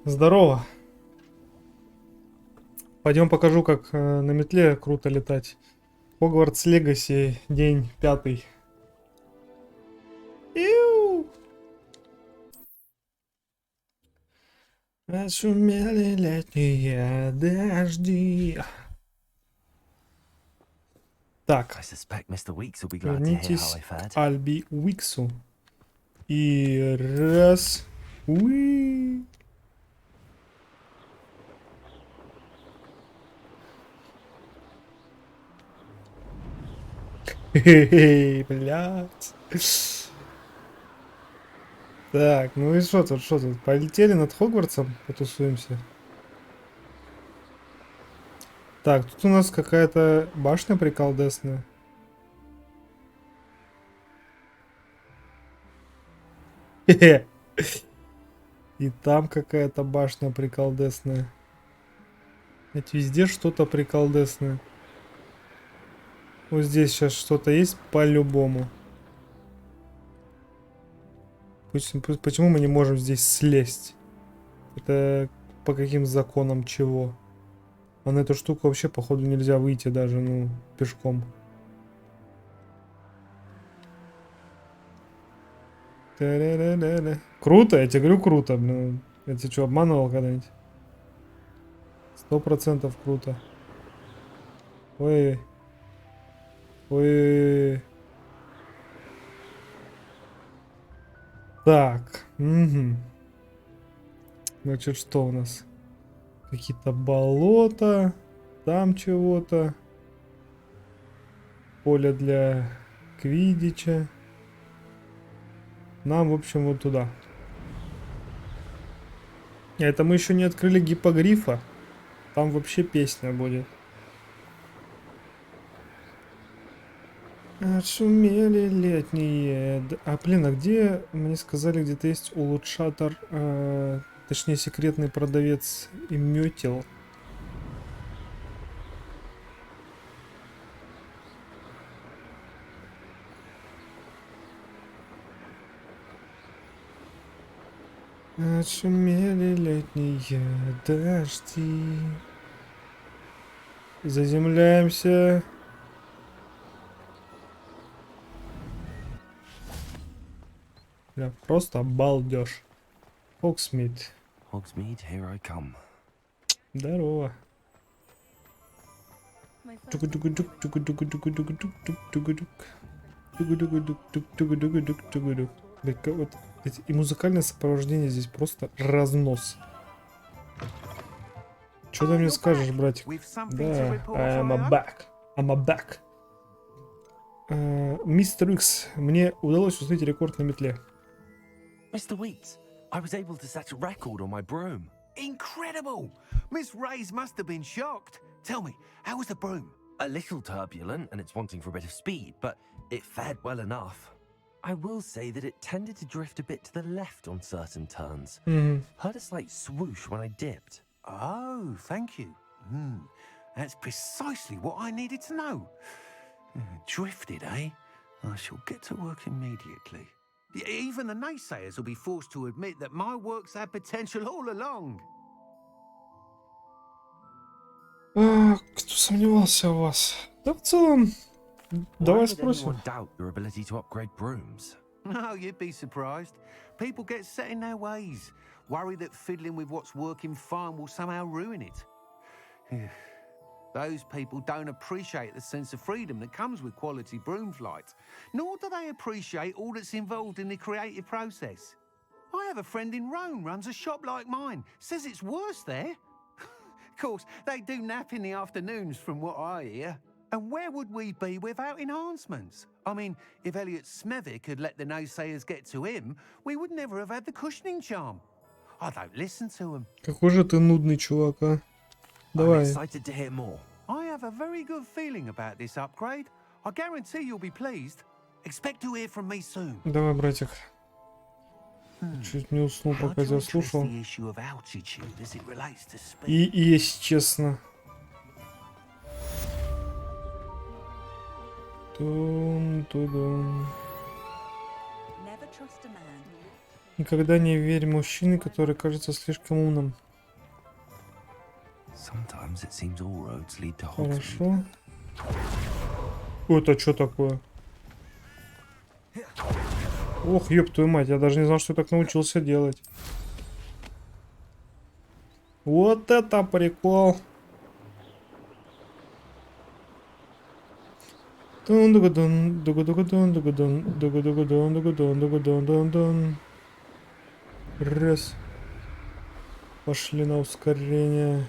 Здорово. Пойдем покажу, как на метле круто летать. Hogwarts Legacy, день 5. Иу! Отшумели летние дожди. Так, I suspect Mr. Weeks will be glad to hear how вернитесь I к fared. Альби Уиксу. И раз. Уи. Хе-хе, блядь. Так, ну и что тут, что тут? Полетели над Хогвартсом, потусуемся. Так, тут у нас какая-то башня приколдесная. Хе-хе. И там какая-то башня приколдесная. Ведь везде что-то приколдесное. Вот здесь сейчас что-то есть по-любому. Почему мы не можем здесь слезть? Это по каким законам чего? А на эту штуку вообще, походу, нельзя выйти даже, ну, пешком. Та-ра-ра-ра-ра. Круто, я тебе говорю, круто. Блин. Я тебя что, обманывал когда-нибудь? 100% круто. Ой, ой. Так, угу. Значит, что у нас? Какие-то болота, там чего-то. Поле для квиддича. Нам, в общем, вот туда. Это мы еще не открыли гиппогрифа. Там вообще песня будет. Отшумели летние... А, блин, а где... Мне сказали, где-то есть улучшатор... точнее, секретный продавец и метел. Отшумели летние дожди. Заземляемся. Бля, просто балдеж. Фоксмит. Hogsmeade, here I come. Здорово. Тук-тук-тук, тук-тук-тук-тук-тук, тук-тук-тук. Тук-тук-тук, тук-тук-тук, тук-тук. Бля, вот и музыкальное сопровождение здесь просто разнос. Что ты мне скажешь, братик? Да, I'm a back. I'm a back. Мистер Икс, мне удалось установить рекорд на метле. Mr. Weeks, I was able to set a record on my broom. Incredible! Miss Ray's must have been shocked. Tell me, how was the broom? A little turbulent and it's wanting for a bit of speed, but it fared well enough. I will say that it tended to drift a bit to the left on certain turns. Heard a slight swoosh when I dipped. Oh, thank you. That's precisely what I needed to know. Drifted, eh? I shall get to work immediately. Even the naysayers will be forced to admit that my work's had potential all along. Кто сомневался в вас? Да в целом, Why давай would спросим. anyone doubt your ability to upgrade brooms? No, you'd be surprised. People get set in their ways, worry that fiddling with what's working fine will somehow ruin it. Those people don't appreciate the sense of freedom that comes with quality broom flight, nor do they appreciate all that's involved in the creative process. I have a friend in Rome runs a shop like mine, says it's worse there. Of course, they do nap in the afternoons from what I hear. And where would we be without enhancements? I mean, if Elliot Smethwick had let the naysayers get to him, we would never have had the cushioning charm. I don't listen to them. Какой же ты нудный чувак, а? I'm Давай. excited to hear more. I have a very good feeling about this upgrade. I guarantee you'll be pleased. Expect to hear from me soon. Давай, братик. Чуть не уснул, How пока to тебя address слушал. the issue of altitude as it relates to speed? И если честно. Тун-тудун. Never trust a man. Никогда не верь мужчине, который кажется слишком умным. Sometimes it seems all roads lead to Хорошо. Это что такое? Ох, ёб твою мать, я даже не знал, что я так научился делать. Вот это прикол. Раз. Пошли на ускорение.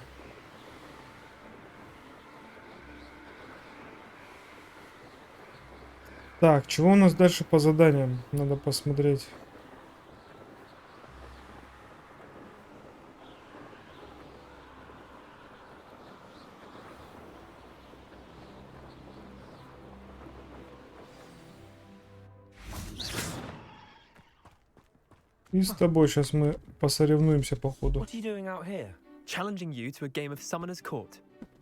Так, чего у нас дальше по заданиям? Надо посмотреть. И с тобой сейчас мы посоревнуемся по ходу. What are you doing out here? Challenging you to a game of Summoner's Court.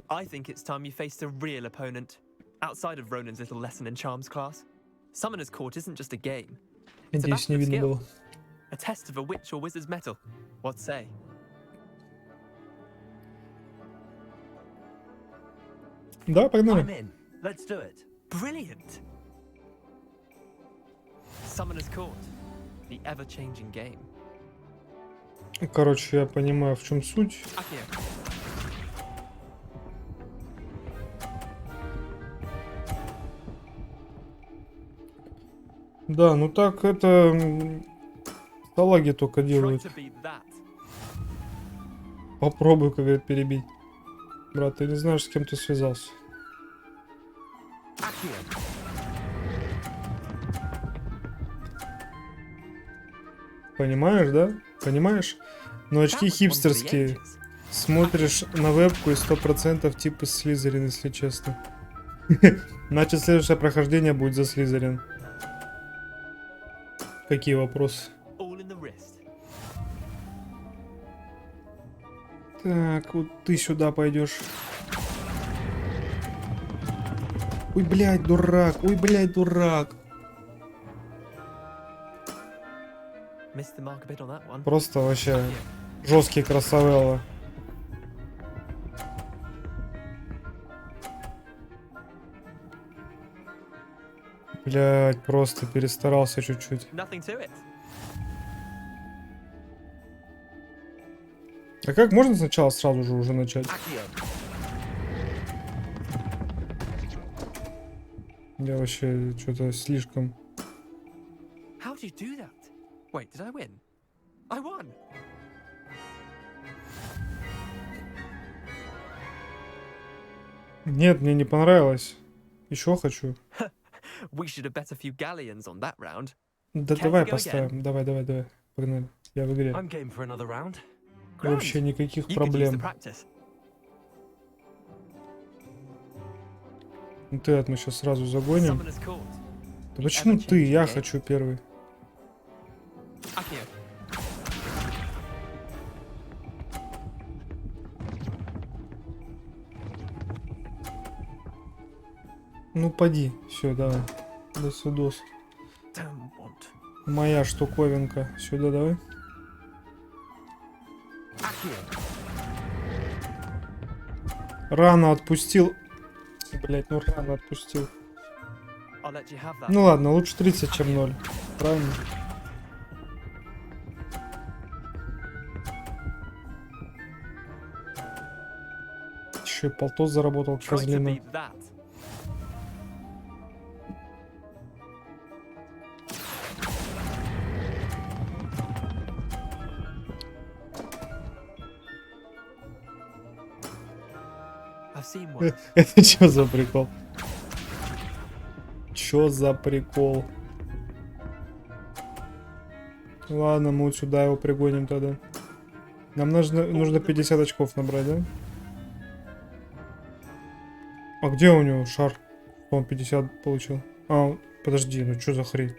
I think it's time you faced a real opponent, outside of Ronan's little lesson in charms class. Summoner's Court isn't just a game. It's a Надеюсь, не battle of видно skill, было. a test of a witch or wizard's mettle. What say? Да, погнали. I'm in. Let's do it. Brilliant! Summoner's Court, the ever-changing game. Короче, я понимаю, в чем суть. Akio, Да, ну так это салаги только try делают. to beat that. Попробуй, как говорят, перебить. Брат, ты не знаешь, с кем ты связался. Accio. Понимаешь, да? Понимаешь? Но очки That was one for the хипстерские. ages. Смотришь на вебку и 100% типа Слизерин, если честно. Значит, следующее прохождение будет за Слизерин. Какие вопросы? All in the wrist. Так, вот ты сюда пойдешь. Ой, блядь, дурак. Ой, блядь, дурак. Missed the mark a bit on that one. Просто вообще жесткий красавелла. Блядь, просто перестарался чуть-чуть. Nothing to it. А как можно сначала сразу же уже начать? Accio. Я вообще что-то слишком... How did you do that? Wait, did I win? I won! Нет, мне не понравилось. Еще хочу. We should have bet a few galleons on that round. Да Can давай we go поставим. Давай. Погнали. Я в игре. I'm game for another round. Вообще никаких You could use the проблем. practice. Ну ты, мы сейчас сразу загоним. Summoner's Court. Да почему ты? Я хочу первый. Akio. Ну поди. Все, давай. До свидос. Don't want. Моя штуковинка. Сюда давай. Accio. Рано отпустил. Блять, ну рано отпустил. I'll let you have that. Ну ладно, лучше 30, чем 0. Правильно? Еще и полтос заработал, Try to козлина. beat that. I've seen one. Это что за прикол? Чё за прикол? Ладно, мы вот сюда его пригоним тогда. Нам нужно 50 очков набрать, да? А где у него шар? Он 50 получил. А, подожди, ну что за хрень?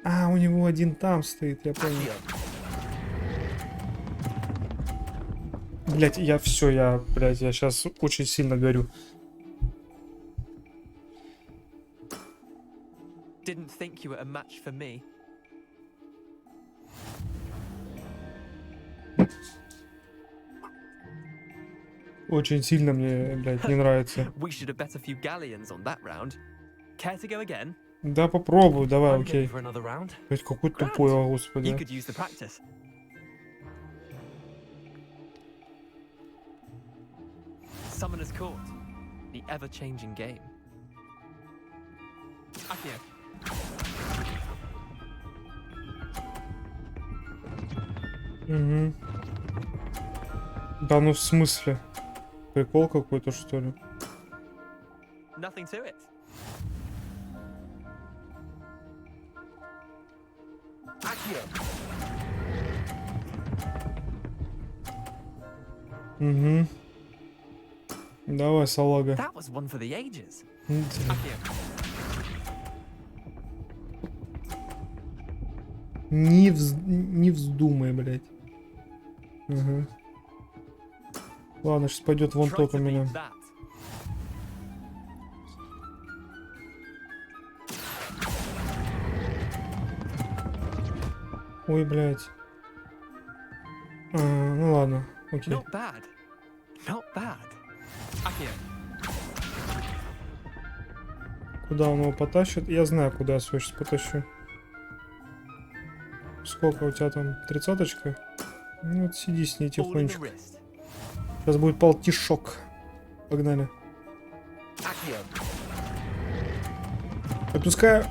А, у него один там стоит, я понял. Accio. Блять, я сейчас очень сильно горю. Didn't think you were a match for me. очень сильно мне, блядь, не нравится. We should have bet a few galleons on that round. Care to go again? Да, попробую, давай, I'm game окей. for another round. Блядь, какой Grand. тупой, о, You господи. could use the practice. Summoner's Court. The ever-changing game. Accio. Угу. Да ну в смысле? Прикол какой-то, что ли? Nothing to it. Угу. Давай, салага. That was one for the ages. М, Accio. Не вздумай, блядь. Ага. Ладно, сейчас пойдет вон Try тот to у меня. beat that. Ой, блядь. Ну ладно, окей. Not bad. Not bad. Accio. Куда он его потащит? Я знаю, куда я свой сейчас потащу. Сколько у тебя там? 30-очка? Ну вот сиди с ней All in the тихонечко. wrist. Сейчас будет полтишок. Погнали. Accio. Отпускаю.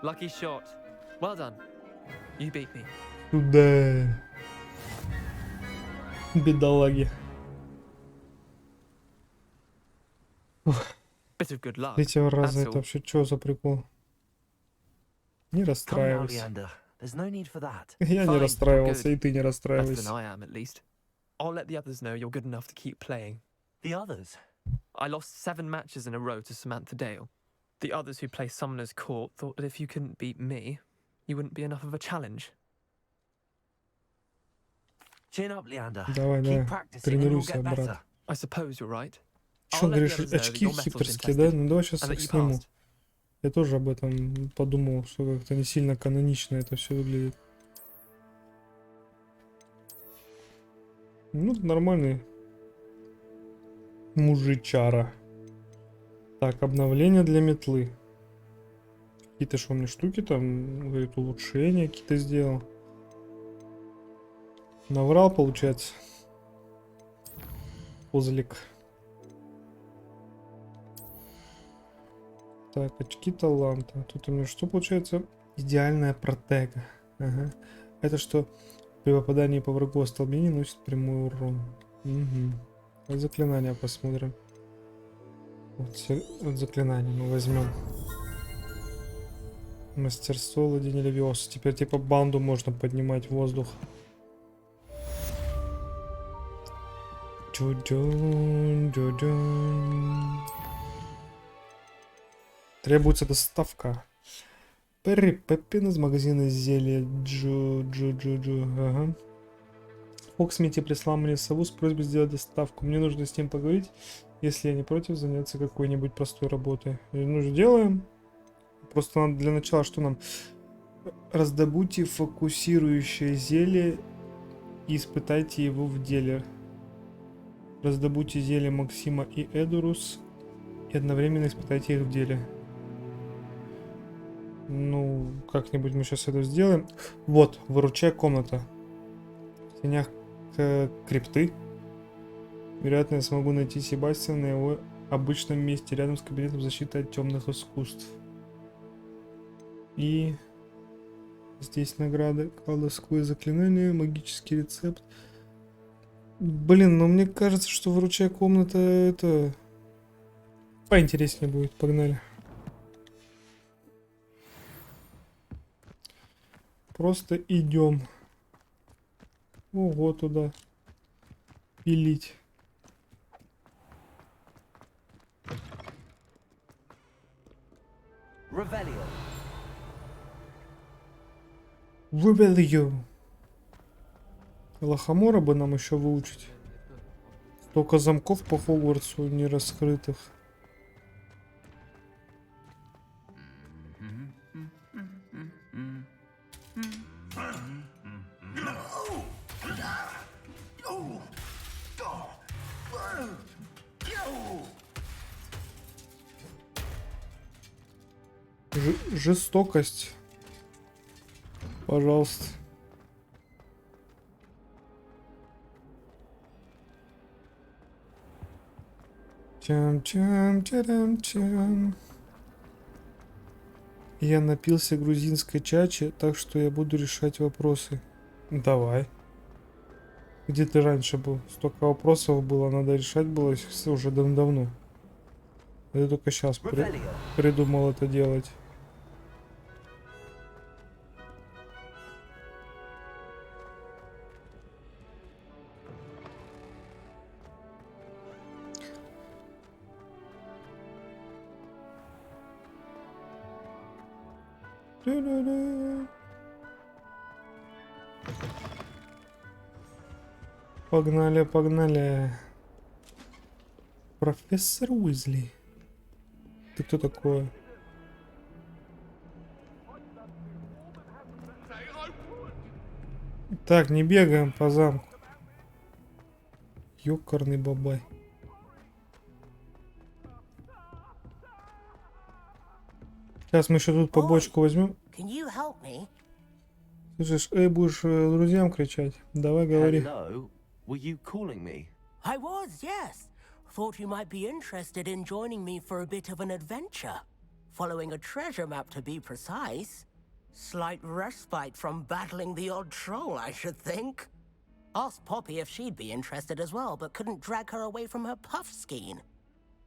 Lucky shot. Well done. You beat me. Туда. Бедолаги. Bit of good luck. Третьего раза That's это all. вообще что за прикол? Не Come now, расстраивайся. Leander. There's no need for that. Я не Fine, расстраивался, good. и ты не Better расстраивайся. than I am, at least. I'll let the others know you're good enough to keep playing. The others. I lost 7 matches in a row to Samantha Dale. The others who play Summoner's Court thought that if you couldn't beat me, you wouldn't be enough of a challenge. Chin up, Leander. Давай, Keep давай. practicing and you'll Тренируйся, get better. брат. I suppose you're right. Что I'll он let the говоришь, others know that очки your metals been хипстерские, да? tested Ну давай сейчас and that их you сниму. passed. Я тоже об этом подумал, что как-то не сильно канонично это все выглядит. Ну, нормальный мужичара. Так, обновление для метлы. Какие-то что у меня штуки там, говорит, улучшения какие-то сделал. Наврал, получается. Козлик. Так, очки таланта. Тут у меня что получается? Идеальная протега. Ага. Это что при попадании по врагу остолбение носит прямой урон. Угу. Заклинания посмотрим. Вот заклинание мы возьмем. Мастерство владения Левиоса. Теперь типа банду можно поднимать в воздух. Требуется доставка. Перри Пеппин из магазина зелья Джо. Ага. Фоксмити прислал мне сову с просьбой сделать доставку. Мне нужно с ним поговорить, если я не против заняться какой-нибудь простой работой. Ну, делаем. Просто надо для начала, что нам? Раздобудьте фокусирующее зелье и испытайте его в деле. Раздобудьте зелье Максима и Эдурус и одновременно испытайте их в деле. Ну, как-нибудь мы сейчас это сделаем. Вот, выручай комната. В стенях крипты. Вероятно, я смогу найти Себастьяна на его обычном месте, рядом с кабинетом защиты от темных искусств. И здесь награды, колдовское заклинание, магический рецепт. Блин, ну мне кажется, что выручай комната это поинтереснее будет. Погнали. Просто идем. Ого, туда. Пилить. Revelio. Вывел ее. Лохомора бы нам еще выучить. Столько замков по Хогвартсу не раскрытых. Жестокость. Пожалуйста. Чам-чам-чарам-чам. Я напился грузинской чачи, так что я буду решать вопросы. Давай. Где ты раньше был? Столько вопросов было, надо решать было их уже давно. Я только сейчас придумал это делать. Погнали, погнали. Профессор Уизли. Ты кто такой? Так, не бегаем по замку. Ёкарный бабай. Сейчас мы еще тут побочку возьмем. Слышишь, эй, будешь друзьям кричать. Давай, говори. Hello? Were you calling me? I was, yes. Thought you might be interested in joining me for a bit of an adventure. Following a treasure map, to be precise. Slight respite from battling the odd troll, I should think. Asked Poppy if she'd be interested as well, but couldn't drag her away from her puff skein.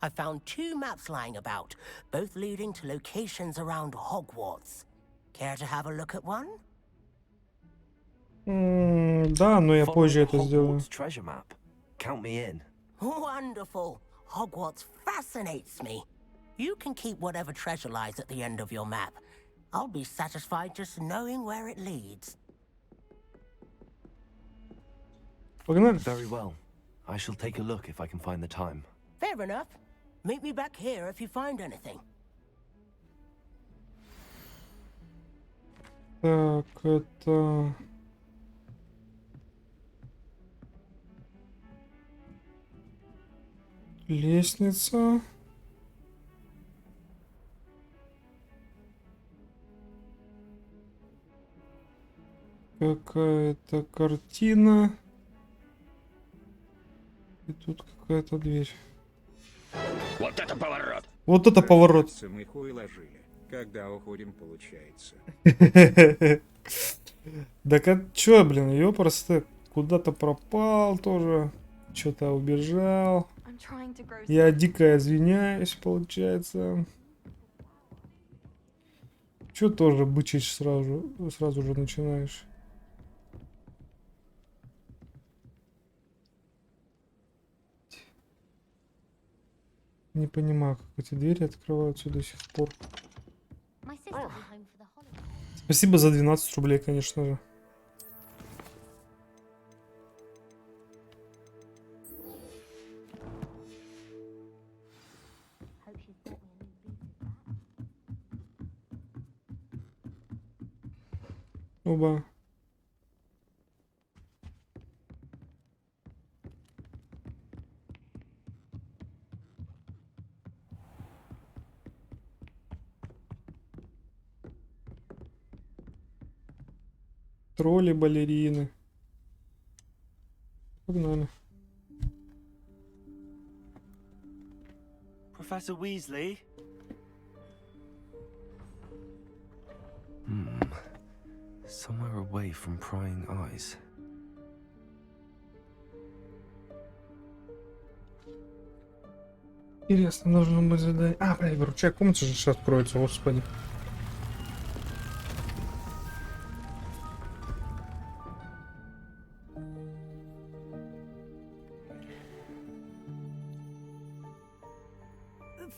I found 2 maps lying about, both leading to locations around Hogwarts. Care to have a look at one? Да, но я позже это сделаю. Hogwarts treasure map. Count me in. Wonderful. Hogwarts fascinates me. You can keep whatever treasure lies at the end of your map. I'll be satisfied just knowing where it leads. Погнали. Very well. I shall take a look if I can find the time. Fair enough. Meet me back here if you find anything. Так, это... Лестница. Какая-то картина. И тут какая-то дверь. Вот это поворот! Вот это поворот. Мы хуй ложили. Когда уходим, получается. Да как чё, блин, ёпрст, куда-то пропал тоже. Что-то убежал. Я дико извиняюсь, получается. Чё тоже бычить сразу же начинаешь? Не понимаю, как эти двери открываются до сих пор. Спасибо за 12 рублей, конечно же. Оба. Тролли, балерины. Погнали. Professor Weasley? Somewhere away from prying eyes. Интересно, нужно быть задать. А, бля, выручай, комната же сейчас откроется, господи.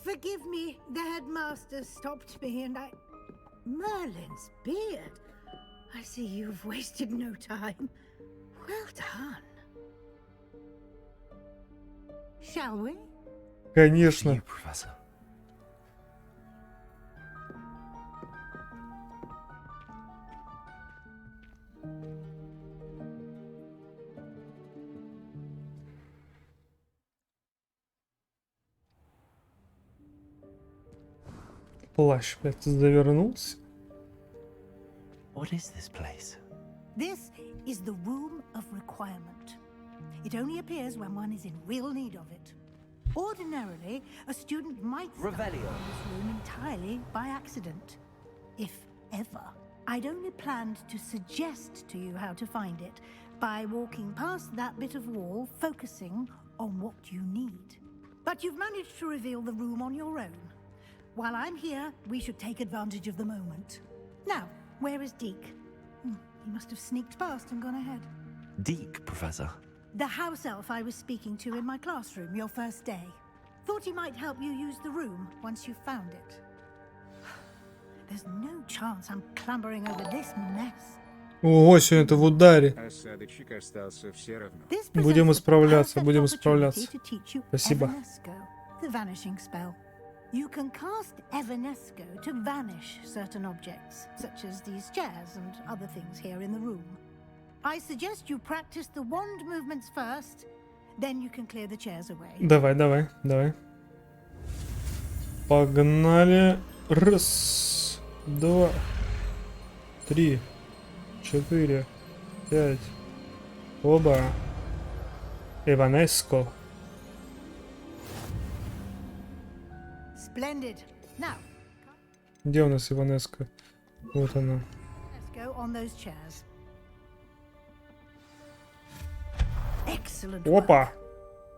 Forgive me, the headmaster stopped me and I... Merlin's beard. I see you've wasted no time. Well done. Shall we? Конечно. You, Professor. Плащ, блядь, завернулся. What is this place? This is the Room of Requirement. It only appears when one is in real need of it. Ordinarily, a student might stumble Revelio. on this room entirely by accident. If ever. I'd only planned to suggest to you how to find it by walking past that bit of wall, focusing on what you need. But you've managed to reveal the room on your own. While I'm here, we should take advantage of the moment. Now, where is Deke? He must have sneaked past and gone ahead. Deke, Professor. The house elf I was speaking to in my classroom your first day. Thought he might help you use the room once you found it. There's no chance I'm clambering over this mess. Ого, сегодня-то в ударе. Осадочек остался все равно. This Будем presents the исправляться, perfect будем opportunity исправляться. to teach you Спасибо. Evanesco, the vanishing spell. You can cast Evanesco to vanish certain objects, such as these chairs and other things here in the room. I suggest you practice the wand movements first, then you can clear the chairs away. Давай, давай, давай. Погнали. Раз, два, три, 4, 5. Оба. Эванеско. Splendid. Now, Где у нас Иванеско? Вот она. let's go on those chairs. Excellent. work. Опа!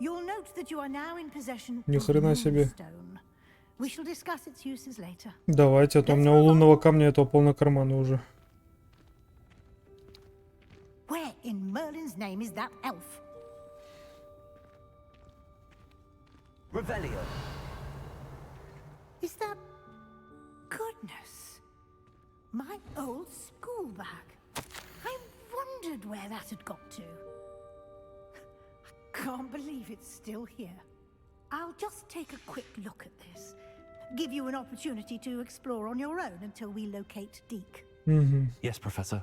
You'll note that you are now in possession Ни of хрена the себе. moonstone. We shall discuss its uses later. Давайте, а то у меня у лунного камня этого полно кармана уже. Where in Merlin's name is that elf? Revelio. Is that... Goodness. My old school bag. I wondered where that had got to. I can't believe it's still here. I'll just take a quick look at this. Give you an opportunity to explore on your own until we locate Deke. Угу. Yes, Professor.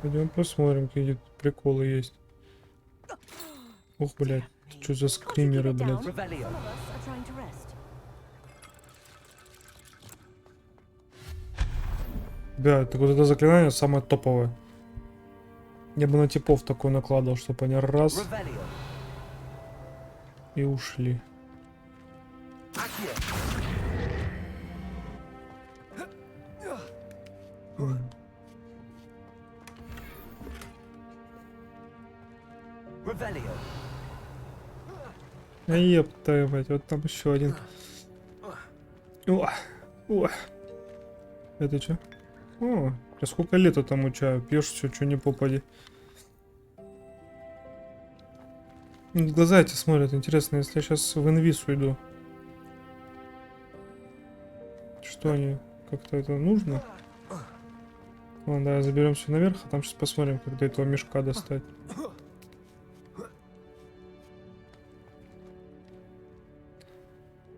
Пойдем посмотрим, какие тут приколы есть. Ух, блядь, что за скримеры, блядь. Revelio. Да, так вот это заклинание самое топовое. Я бы на типов такое накладывал, чтобы они раз Revelio. и ушли. Accio. Revelio. А ебта, блядь, вот там еще один. О, о. Это что? О, я сколько лет этому чаю? Пьешь все, что не попади. Глаза эти смотрят. Интересно, если я сейчас в инвиз уйду. Что они? Как-то это нужно? Ладно, давай заберемся наверх, а там сейчас посмотрим, как до этого мешка достать.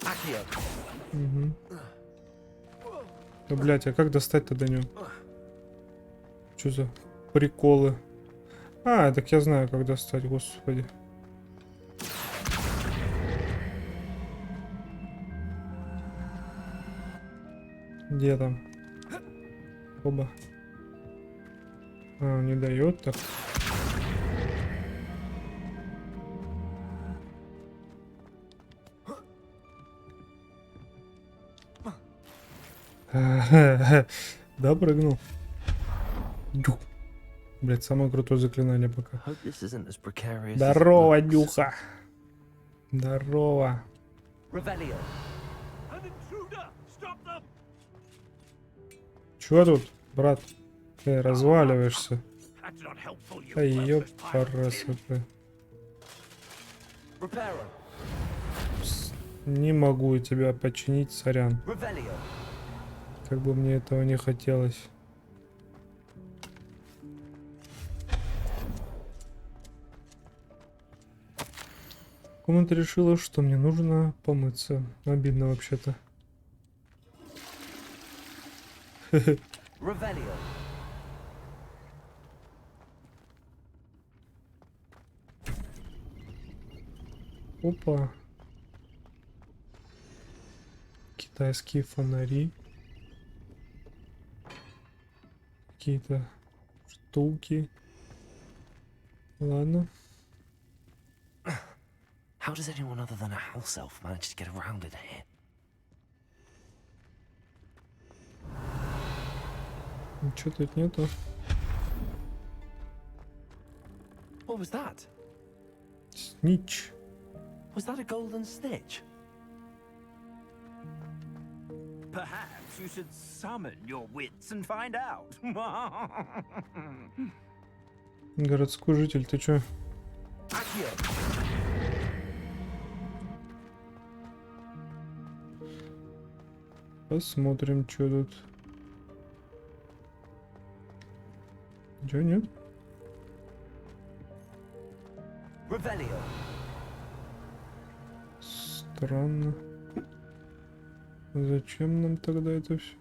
Accio. Угу. Да, блять, а как достать-то до него? Что за приколы? А, так я знаю, как достать, господи. Где там? Оба. А, не дает так. Да, прыгнул. Блять, самое крутое заклинание пока. Hope this isn't as precarious as it Здорово, looks. Дюха. Здорово. Revelio. Чё тут, брат? Ты разваливаешься. Ай, ёпарасоты. Reparo. Не могу тебя починить, сорян. Revelio. Как бы мне этого не хотелось. Комната решила, что мне нужно помыться. Обидно вообще-то. Revelio. Опа. Китайские фонари. Какие-то штуки. Ладно. How does anyone other than a house elf manage to get around in here? Ничего тут нету. What was that? Снич. Was that a golden snitch? Perhaps you should summon your wits and find out. Городской житель, ты чё? Посмотрим, что тут. Ничего нет? Revelio. Странно. Зачем нам тогда это все?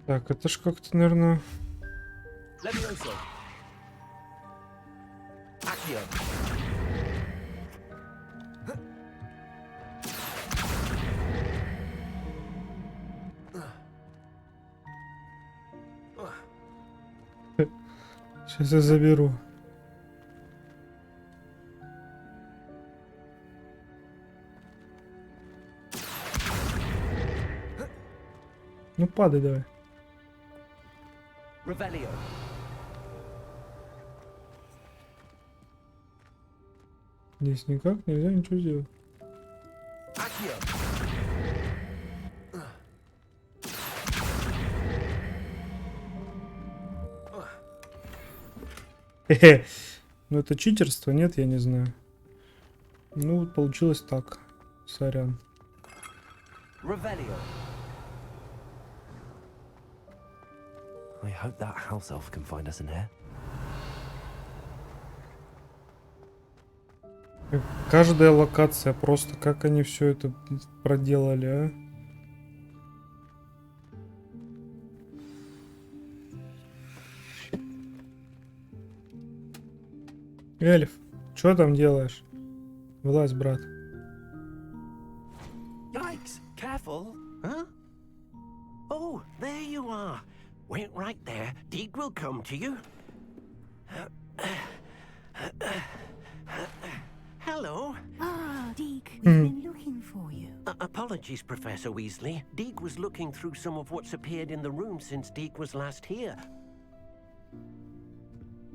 Так, это ж как-то, наверное... Levioso. Accio. Сейчас я заберу. Ну падай давай. Revelio. Здесь никак нельзя ничего сделать. Accio. Хе-хе. Ну это читерство, нет, я не знаю. Ну вот получилось так. Сорян. Revelio. I hope that house elf can find us in here. Каждая локация, просто как они все это проделали, а? Эльф, что там делаешь? Влазь, брат. Yikes! Careful! Huh? Oh, there you are. Wait right there. Deke will come to you. Hello. Ah, Deke, we've been looking for you. Apologies, Professor Weasley. Deke was looking through some of what's appeared in the room since Deke was last here.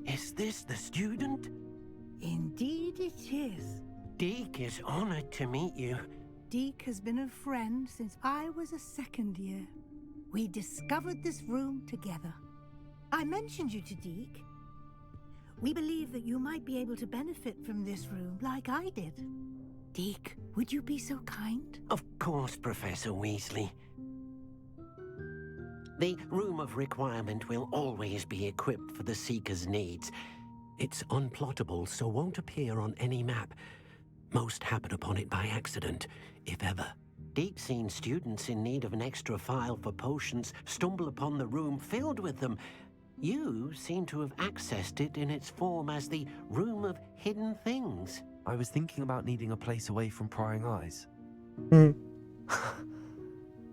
Is this the student? Indeed it is. Deke is honored to meet you. Deke has been a friend since I was a second year. We discovered this room together. I mentioned you to Deke. We believe that you might be able to benefit from this room like I did. Deke, would you be so kind? Of course, Professor Weasley. The Room of Requirement will always be equipped for the Seeker's needs. It's unplottable, so won't appear on any map. Most happen upon it by accident, if ever. Deke's seen students in need of an extra file for potions stumble upon the room filled with them. You seem to have accessed it in its form as the Room of Hidden Things. I was thinking about needing a place away from prying eyes.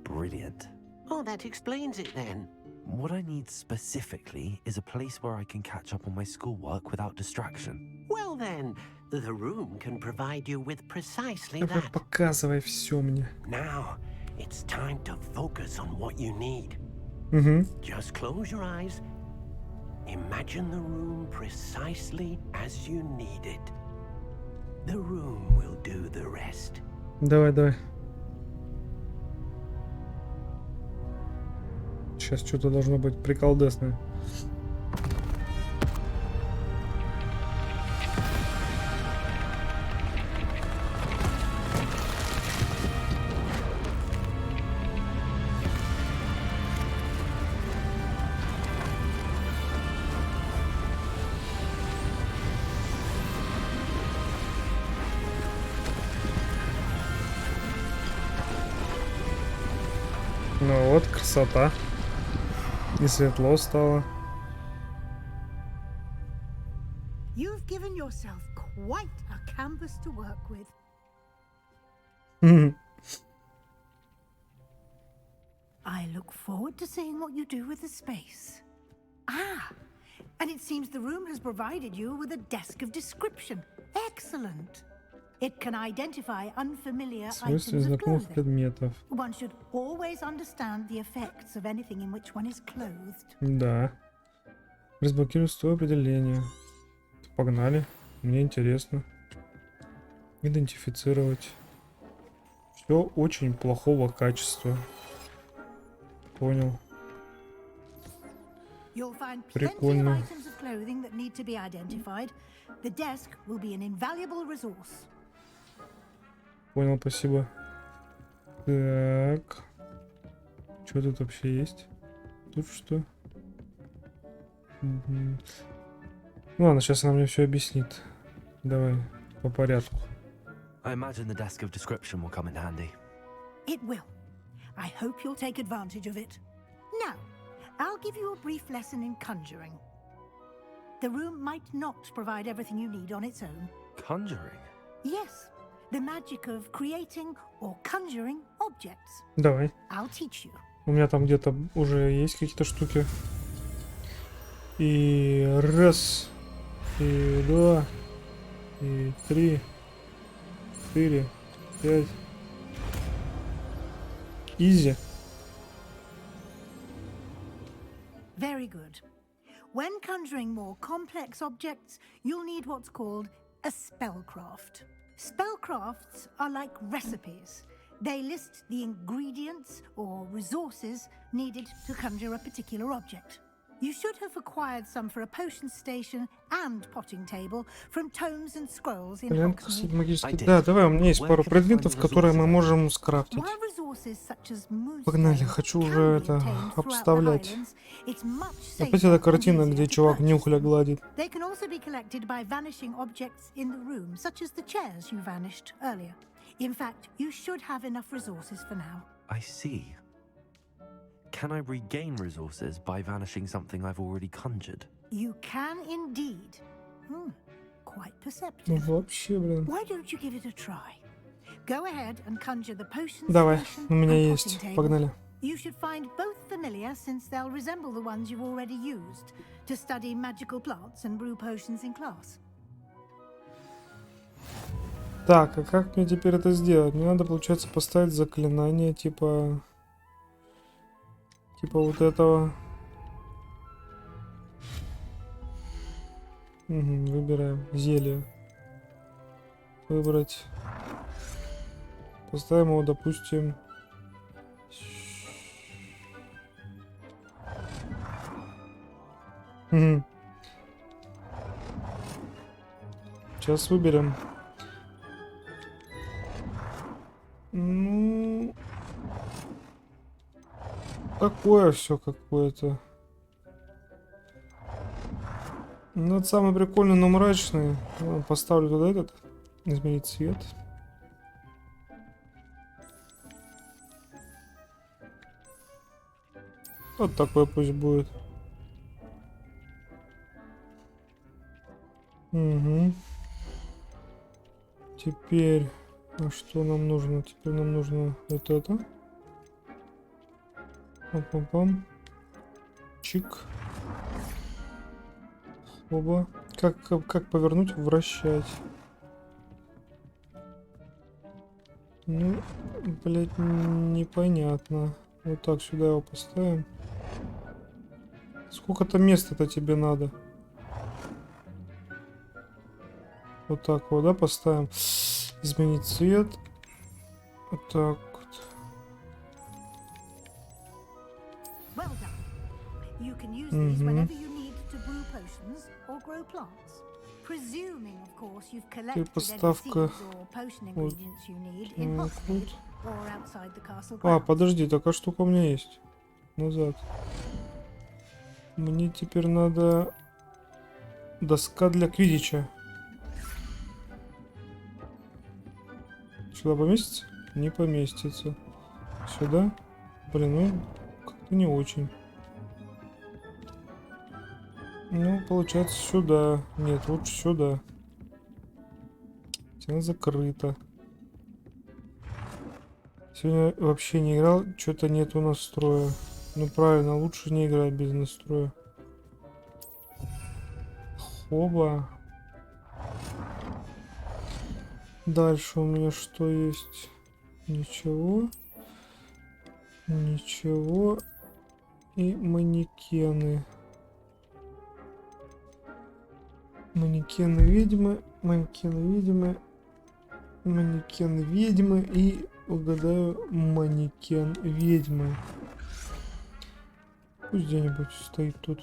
Brilliant. Oh, that explains it then. What I need specifically is a place where I can catch up on my schoolwork without distraction. Well then, the room can provide you with precisely Давай that. показывай все мне. Now, it's time to focus on what you need. Just close your eyes. Imagine the room precisely as you need it. The room will do the rest. Давай, давай. Сейчас что-то должно быть приколдесное. Ну вот, красота. И светло стало. You've given yourself quite a canvas to work with. I look forward to seeing what you do with the space. Ah, and it seems the room has provided you with a desk of description. Excellent. It can identify unfamiliar Свойства items of знакомых clothing. предметов. One should always understand the effects of anything in which one is clothed. Да. Разблокируй 100 определения. Погнали. Мне интересно. Идентифицировать. Все очень плохого качества. Понял. You'll find plenty of Прикольно. items of clothing that need to be identified. The desk will be an invaluable resource. Понял, спасибо. Так. Что тут вообще есть? Тут что? Ну ладно, сейчас она мне все объяснит. Давай по порядку. I imagine the desk of description will come in handy. It will. I hope you'll take advantage of it. Now, I'll give you a brief lesson in conjuring. The room might not provide everything you need on its own. Conjuring? Yes, the magic of creating or conjuring objects. Давай. I'll teach you. У меня там где-то уже есть какие-то штуки. И раз, и два, и три, 4, 5. Изи. Very good. When conjuring more complex objects, you'll need what's called a spellcraft. Spellcrafts are like recipes. They list the ingredients or resources needed to conjure a particular object. You should have acquired some for a potion station and potting table from tomes and scrolls in Hogsmeade. Магический. Да, давай, у меня есть пару предметов, которые мы можем скрафтить. While resources such as moonstone Погнали, хочу can уже be это obtained throughout the обставлять. Highlands, it's much Опять safer эта картина, and где easier to чувак purchase нюхля them. гладит. They can also be collected by vanishing objects in the room, such as the chairs you vanished earlier. In fact, you should have enough resources for now. I see. Can I regain resources by vanishing something I've already conjured? You can indeed. Quite Ну perceptive. вообще, блин. Why don't you give it a try? Go ahead and conjure the potion Давай, station у меня and есть. potting table. Погнали. You should find both familiar since they'll resemble the ones you've already used to study magical plants and brew potions in class. Так, а как мне теперь это сделать? Мне надо, получается, поставить заклинание типа вот этого. Выбираем зелье. Выбрать. Поставим его, допустим. Сейчас выберем. Ну, такое все какое-то. Ну, это самый прикольный, но мрачный. Ладно, поставлю туда этот. Изменить цвет. Вот такой пусть будет. Угу. Теперь... А что нам нужно? Теперь нам нужно вот это. Пам-пам-пам. Чик. Оба. Как повернуть? Вращать. Ну, блять, непонятно. Вот так сюда его поставим. Сколько-то места-то тебе надо? Вот так вот, да, поставим. Изменить цвет. Вот так вот. Well done. You can use these whenever you need to brew potions or grow plants. Presuming, of course, you've collected any поставка seeds or potion вот ingredients you need in Hogsmeade тут. or outside the castle А, grounds. подожди, такая штука у меня есть. Назад. Мне теперь надо доска для квиддича. Сюда поместится? Не поместится. Сюда? Блин, ну как-то не очень. Ну, получается, сюда. Нет, лучше сюда. Стена закрыта. Сегодня вообще не играл, что-то нету настроя. Ну правильно, лучше не играть без настроя. Хоба. Дальше у меня что есть? Ничего. Ничего. И манекены. Манекены ведьмы. Манекены ведьмы. Манекен ведьмы. И угадаю, манекен ведьмы. Пусть где-нибудь стоит тут.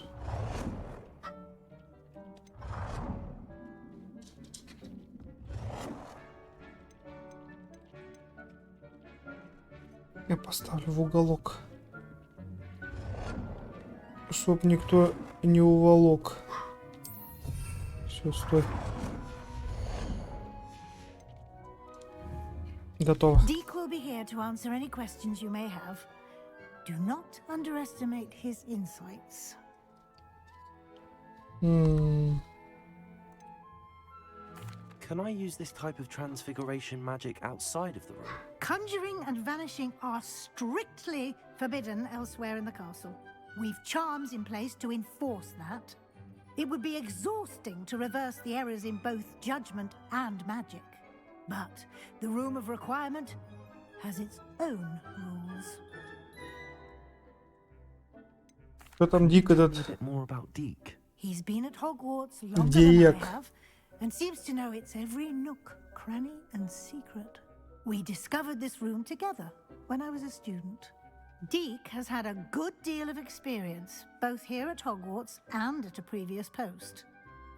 Я поставлю в уголок, чтоб никто не уволок. Все, стой. Готово. Deke will be here to answer any questions you may have. Do not underestimate his insights. Can I use this type of transfiguration magic outside of the room? Conjuring and vanishing are strictly forbidden elsewhere in the castle. We've charms in place to enforce that. It would be exhausting to reverse the errors in both judgment and magic. But the Room of Requirement has its own rules. Кто там Дик этот? A bit more about Deke. He's been at Hogwarts longer than I Дик. have, and seems to know its every nook, cranny, and secret. We discovered this room together when I was a student. Deke has had a good deal of experience, both here at Hogwarts and at a previous post.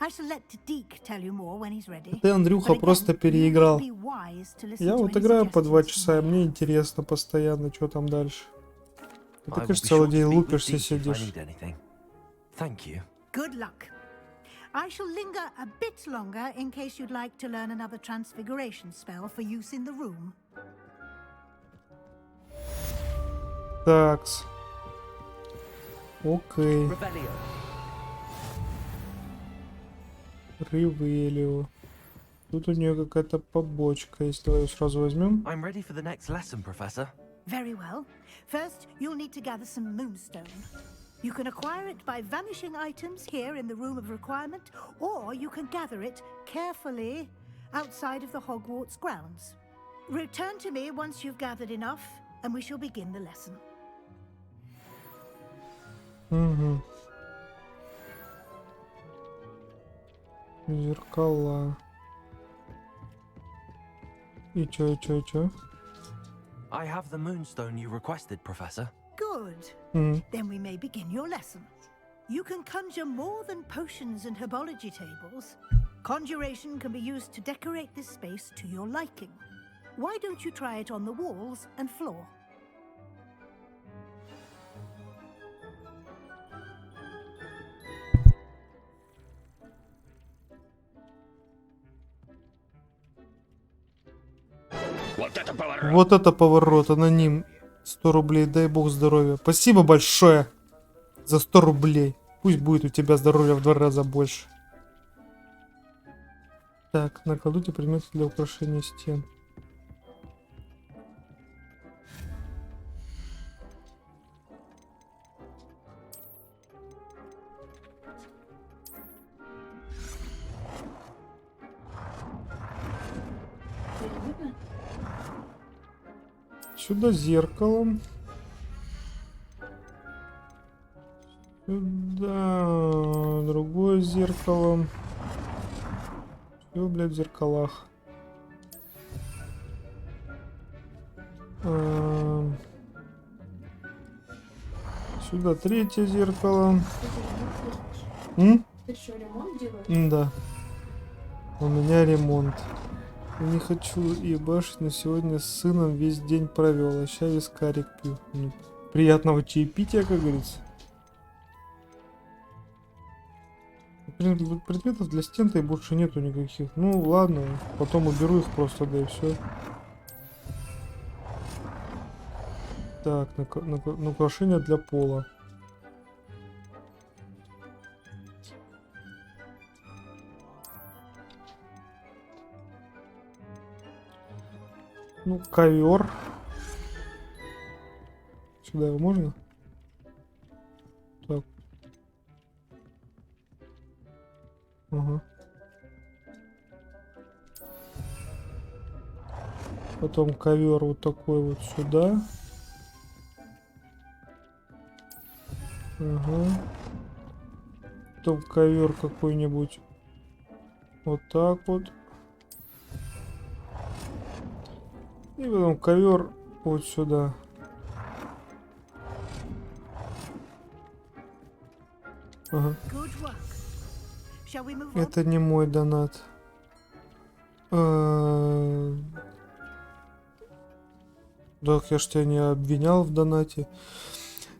I shall let Deke tell you more when he's ready. Ты, Андрюха, But again, просто you переиграл. will be wise to listen Я to вот any играю по 2 suggestions часа, и you may мне have. интересно постоянно, что там дальше. Ты I так will же be целый sure to день speak with лупишься, Deke if I сидишь. need anything. Thank you. Good luck. I shall linger a bit longer in case you'd like to learn another transfiguration spell for use in the room. Такс. Окей. Revelio. Ревелио. Тут у нее какая-то побочка, если ее сразу возьмем. I'm ready for the next lesson, Professor. Very well. First, you'll need to gather some moonstone. You can acquire it by vanishing items here in the Room of Requirement, or you can gather it carefully outside of the Hogwarts grounds. Return to me once you've gathered enough, and we shall begin the lesson. Угу. Зеркала. И чё? I have the moonstone you requested, Professor. Good. Then we may begin your lesson. You can conjure more than potions and herbology tables. Conjuration can be used to decorate this space to your liking. Why don't you try it on the walls and floor? Вот это поворот, аноним. 100 рублей, дай бог здоровья. Спасибо большое за 100 рублей. Пусть будет у тебя здоровья в 2 раза больше. Так, накладуйте предметы для украшения стен. Сюда зеркалом. Сюда другое зеркало. Все, блядь, в зеркалах. Сюда третье зеркало. Ты что, ремонт делаешь? Да. У меня ремонт. Не хочу ебашить, но сегодня с сыном весь день провел, а ща вискарик пью. Ну, приятного чаепития, как говорится. Предметов для стен-то и больше нету никаких. Ну ладно, потом уберу их просто, да и все. Так, на украшения для пола. Ну, ковер. Сюда его можно? Так. Ага. Потом ковер вот такой вот сюда. Ага. Потом ковер какой-нибудь вот так вот. И потом ковер вот сюда. Ага. Это не мой донат. Так, я ж тебя не обвинял в донате.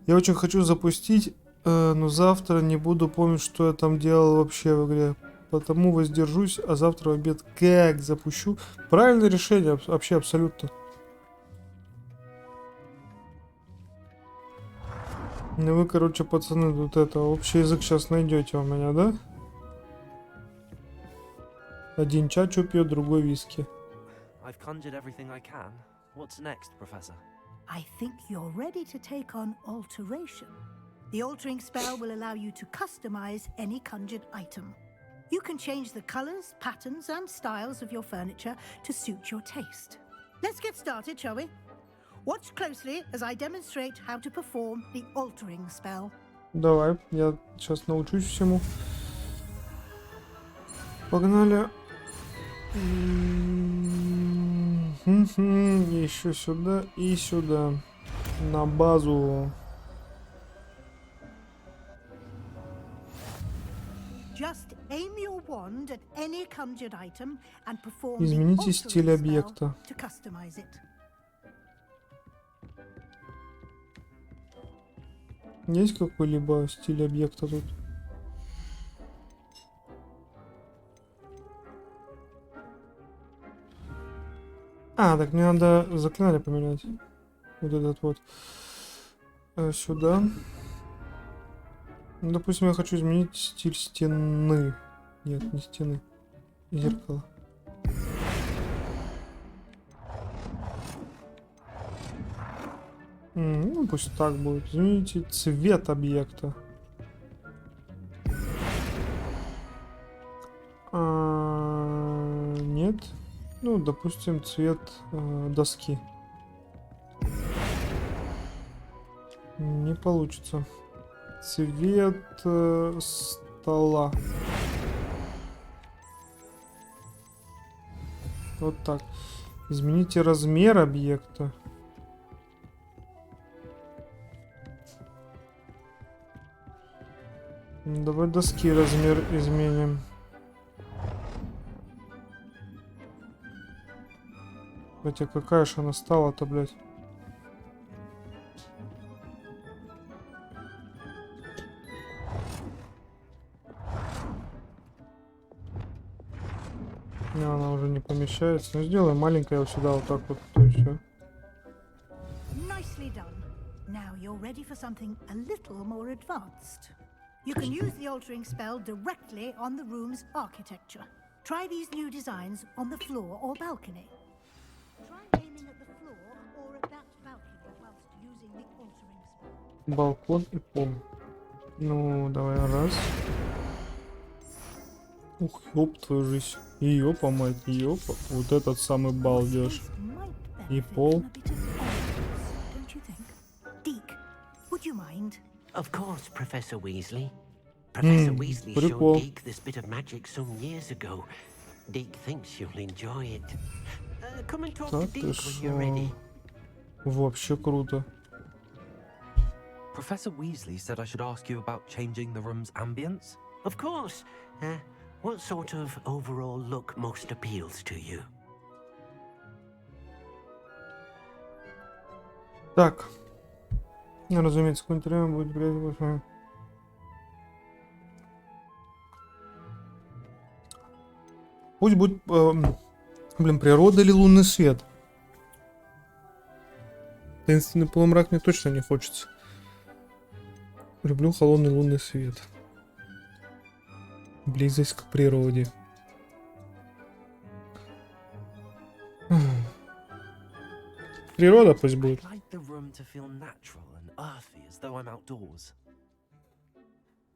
Я очень хочу запустить, но завтра не буду помнить, что я там делал вообще в игре. Потому воздержусь, а завтра в обед как запущу. Правильное решение, вообще абсолютно. Ну вы, короче, пацаны, тут это, общий язык сейчас найдете у меня, да? Один чачу пьет, другой виски. I've conjured everything I can. What's next, Professor? I think you're ready to take on alteration. The altering spell will allow you to customize any conjured item. You can change the colors, patterns, and styles of your furniture to suit your taste. Let's get started, shall we? Watch closely as I demonstrate how to perform the altering spell. Давай, я сейчас научусь всему. Погнали. Еще сюда и сюда. На базу. Just aim your wand at any conjured item and perform Измените the стиль altering объекта. spell to customize it. Есть какой-либо стиль объекта тут? А, так мне надо заклинание поменять. Вот этот вот. Сюда. Ну, допустим, я хочу изменить стиль стены. Нет, не стены. Зеркало. Ну, пусть так будет. Измените цвет объекта. Нет. Ну, допустим, цвет доски. Не получится. Цвет стола. Вот так. Измените размер объекта. Давай доски размер изменим. Хотя какая же она стала-то, блядь? Не, она уже не помещается. Ну сделай маленькая вот сюда, вот так вот, то и все. Nicely done. Now you're ready for something a little more advanced. You can use the altering spell directly on the room's architecture. Try these new designs on the floor or balcony. Try aiming at the floor or at that balcony whilst using the altering spell. Балкон и пол. Ну, давай раз. Ух, ёб твою жизнь. Ёпа, мать, ёпа. Вот этот самый балдеж. И пол. Of course, Professor Weasley. Professor Weasley прикол. showed Deke this bit of magic some years ago. Deke thinks you'll enjoy it. Come and talk to Так, Deke ты when you're ready. шо? Вообще круто. Professor Weasley said I should ask you about changing the room's ambience. Of course. What sort of overall look most appeals to you? Так. Ну, разумеется, какое-нибудь время будет приятно. Пусть будет, блин, природа или лунный свет. Таинственный полумрак мне точно не хочется. Люблю холодный лунный свет. Близость к природе. природа пусть будет. I'd like the room to feel natural and earthy, as though I'm outdoors.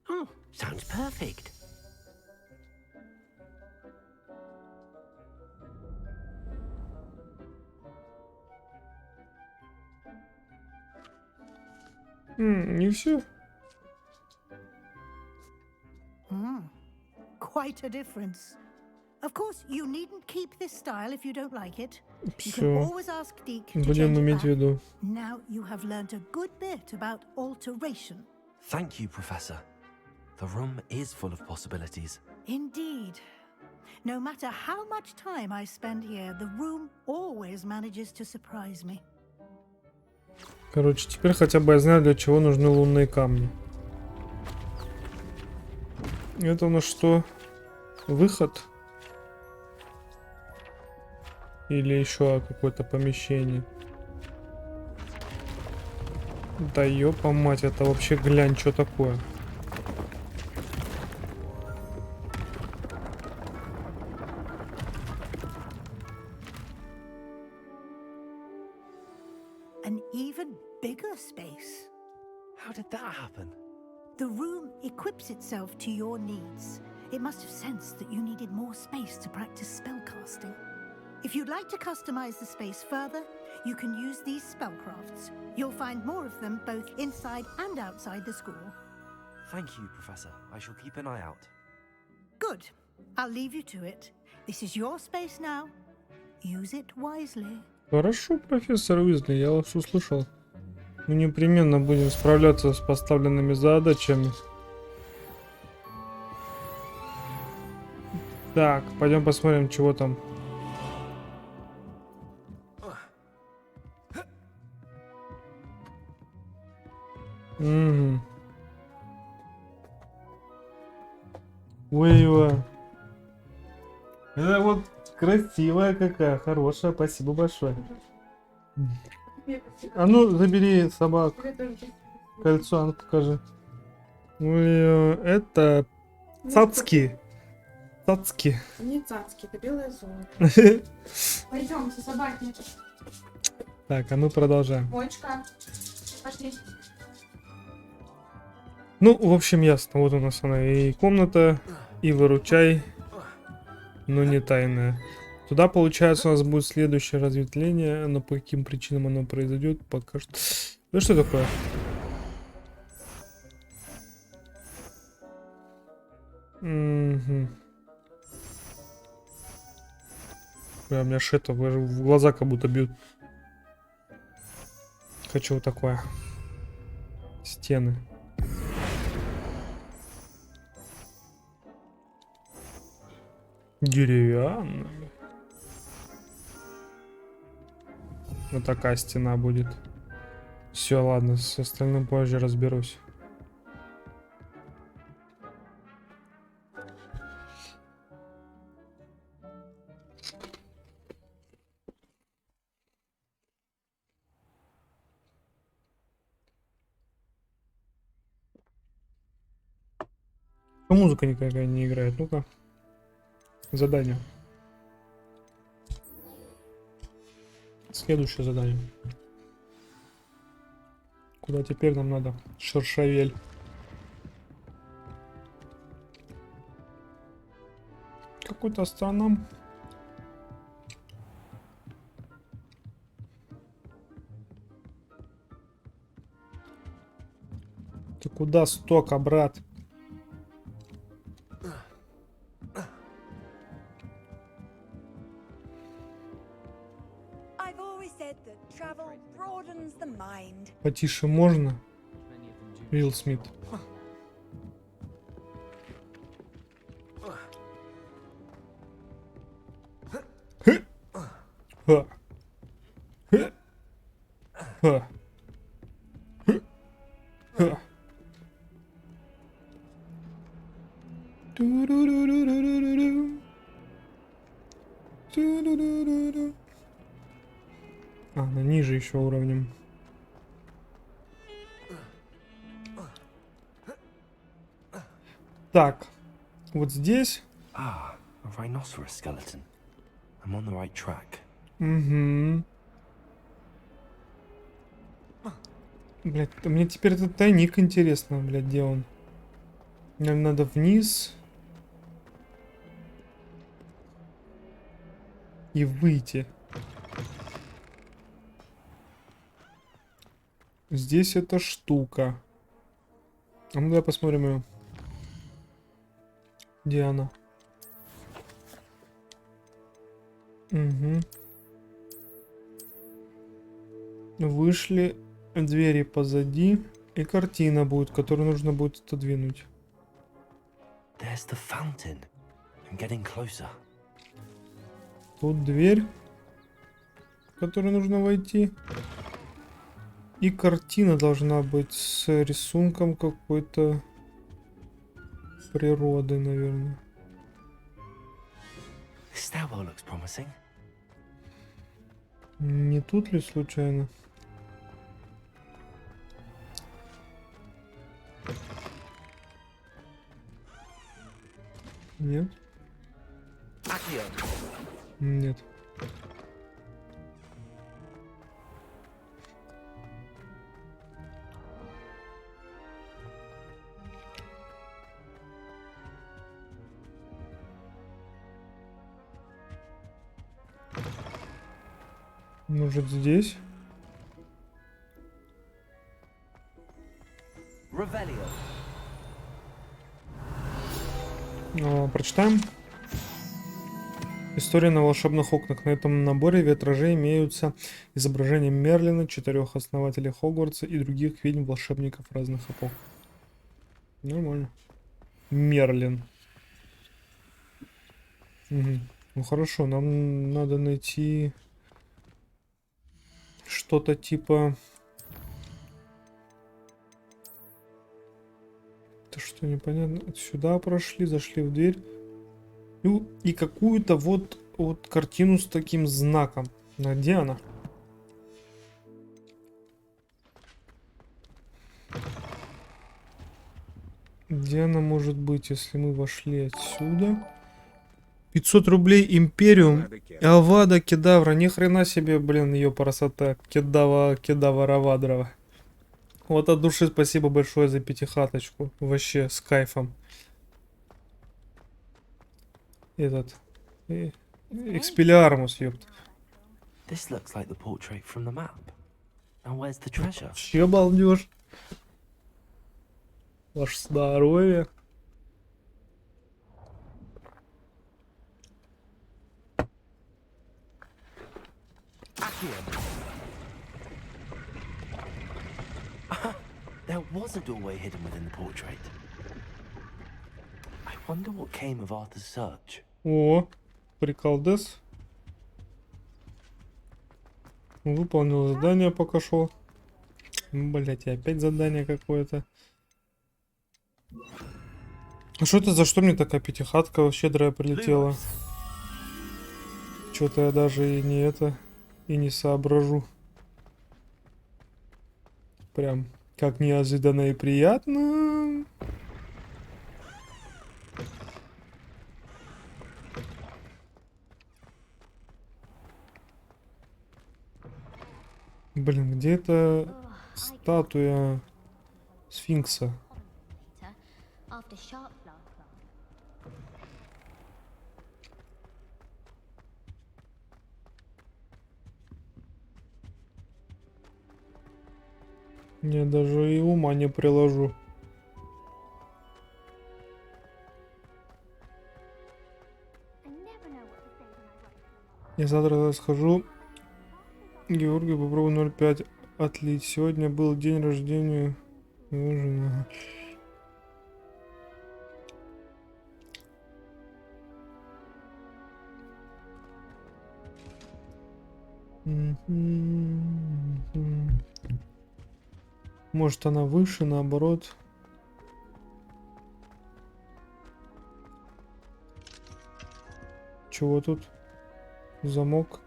Oh, sounds perfect. Не все. Quite a difference. Of course, you needn't keep this style if you don't like it. You can Все. always ask Deke to Будем change it иметь в back. виду. Now you have learnt a good bit about alteration. Thank you, Professor. The room is full of possibilities. Indeed. No matter how much time I spend here, the room always manages to surprise me. Короче, теперь хотя бы я знаю, для чего нужны лунные камни. Это у нас что? Выход? Или еще какое-то помещение? Да ёпа мать, это вообще глянь, что такое? An even bigger space. How did that happen? The room equips itself to your needs. It must have sensed that you needed more space to practice spellcasting. If you'd like to customize the space further, you can use these spellcrafts. You'll find more of them both inside and outside the school. Thank you, Professor. I shall keep an eye out. Good. I'll leave you to it. This is your space now. Use it wisely. Хорошо, профессор Уизли, я вас услышал. Мы непременно будем справляться с поставленными задачами. Так, пойдем посмотрим, чего там. Угу. Ой, это вот красивая какая, хорошая, спасибо большое. А ну, забери собак. Кольцо, а ну покажи. Ой, это цацки. Цацки. Не цацки, это белое золото. Пойдемте, собаки. Так, а мы продолжаем. Мочка. Пошли. Ну, в общем, ясно. Вот у нас она и комната, и выручай, но не тайная. Туда, получается, у нас будет следующее разветвление, но по каким причинам оно произойдет, пока что... Ну, что такое? Угу. Бля, у меня шито в глаза как будто бьют. Хочу вот такое. Стены. Деревянная. Вот такая стена будет. Все, ладно, с остальным позже разберусь. Музыка никакая не играет. Ну-ка. Задание. Следующее задание. Куда теперь нам надо? Шершавель. Какой-то астроном. Ты куда, стока, брат? Потише можно? Уилл Смит. Ха. Ха. Ха. Ту-ду-ду-ду-ду-ду-ду. Ту-ду-ду-ду-ду. А, на ниже еще уровнем. Так, вот здесь. Ah, a rhinoceros skeleton. I'm on the right track. Угу. Блядь, мне теперь этот тайник интересно, блядь, где он? Нам надо вниз. И выйти. Здесь эта штука. А ну давай посмотрим ее. Где она? Угу. Вышли, двери позади, и картина будет, которую нужно будет отодвинуть. There's the fountain. I'm getting closer. Тут дверь, в которую нужно войти. И картина должна быть с рисунком какой-то природы, наверное. This stairwell looks promising. Не тут ли случайно? Нет? Нет. Может, здесь? Прочитаем. История на волшебных окнах. На этом наборе витражей имеются изображения Мерлина, 4 основателей Хогвартса и других ведьм-волшебников разных эпох. Нормально. Мерлин. Угу. Ну хорошо, нам надо найти что-то типа... Это что, непонятно? Сюда прошли, зашли в дверь. И какую-то вот картину с таким знаком. А где она? Где она может быть, если мы вошли отсюда? 500 рублей Империум. Авада Кедавра. Ни хрена себе, блин, ее красота. Кедава Равадрова. Вот от души спасибо большое за пятихаточку. Вообще с кайфом. Этот... Экспелиармус, ёпт. This looks like the portrait from the map. And where's the treasure? Че балдеж? Ваше здоровье. There was a doorway hidden within the portrait. I wonder what came of Arthur's search. О, приколдес. Выполнил задание, пока шел. Блять, опять задание какое-то. А что это за что мне такая пятихатка щедрая прилетела? Что-то я даже и не соображу. Прям как неожиданно и приятно. Блин, где это статуя сфинкса? Я даже и ума не приложу. Я завтра схожу. Георгий, попробуй 0,5 отлить. Сегодня был день рождения. Может, она выше, наоборот. Чего тут? Замок.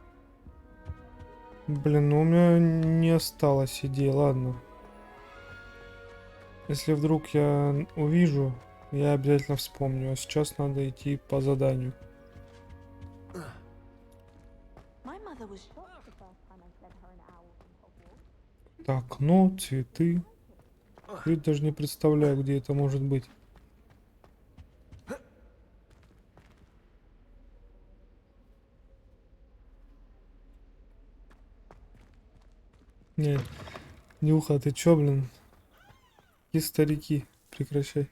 Блин, ну у меня не осталось идей, ладно. Если вдруг я увижу, я обязательно вспомню. А сейчас надо идти по заданию. Так, ну, цветы. Я даже не представляю, где это может быть. Не, Нюха, ты чё, блин? И старики, прекращай.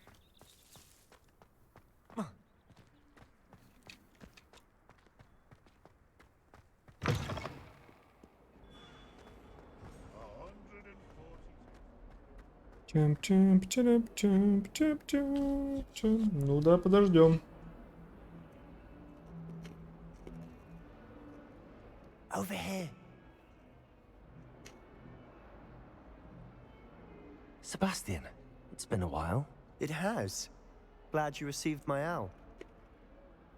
Чам-чам-чам-чам-чам-чам-чам. Ну да, подождем. Over here. Sebastian, it's been a while. It has. Glad you received my owl.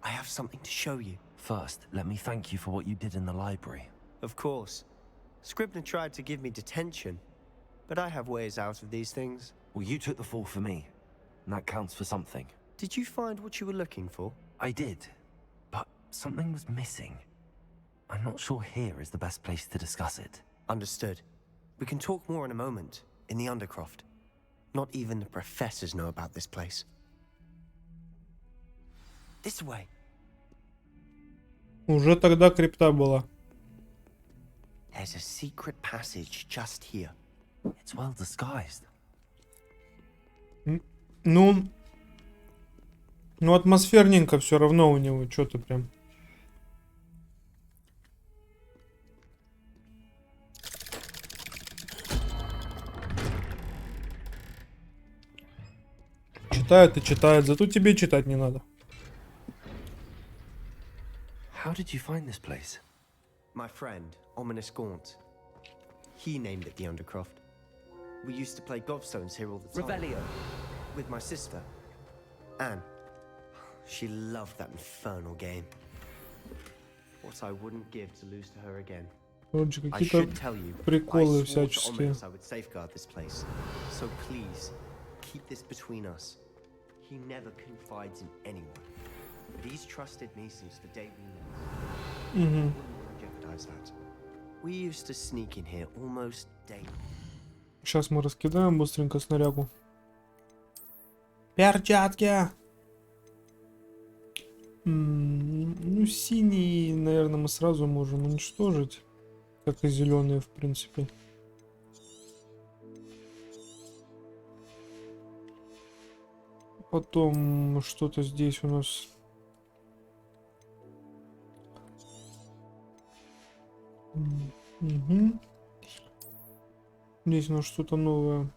I have something to show you. First, let me thank you for what you did in the library. Of course. Scribner tried to give me detention, but I have ways out of these things. Well, you took the fall for me, and that counts for something. Did you find what you were looking for? I did, but something was missing. I'm not sure here is the best place to discuss it. Understood. We can talk more in a moment, in the Undercroft. Not even the professors know about this place. This way. Уже тогда крипта была. There's a secret passage just here. It's well disguised. Ну, атмосферненько все равно у него, что-то прям. Читают и читают, зато тебе читать не надо. How did you find this place? My friend, Ominous Gaunt. He named it the Undercroft. We used to play gobstones here all the time. Revelio. With my sister, Anne. She loved that infernal game. What I wouldn't give to lose to her again. Короче, I какие-то should tell you, приколы I swore to всяческие. Ominous I would safeguard this place. So please, keep this between us. He never confides in anyone. But he's trusted me since the day we met. I wouldn't want to jeopardize that. We used to sneak in here almost daily. Сейчас мы раскидаем быстренько снарягу. Перчатки! Ну, синий, наверное, мы сразу можем уничтожить. Как и зеленые, в принципе. Потом что-то здесь у нас. Угу. Здесь у нас что-то новое.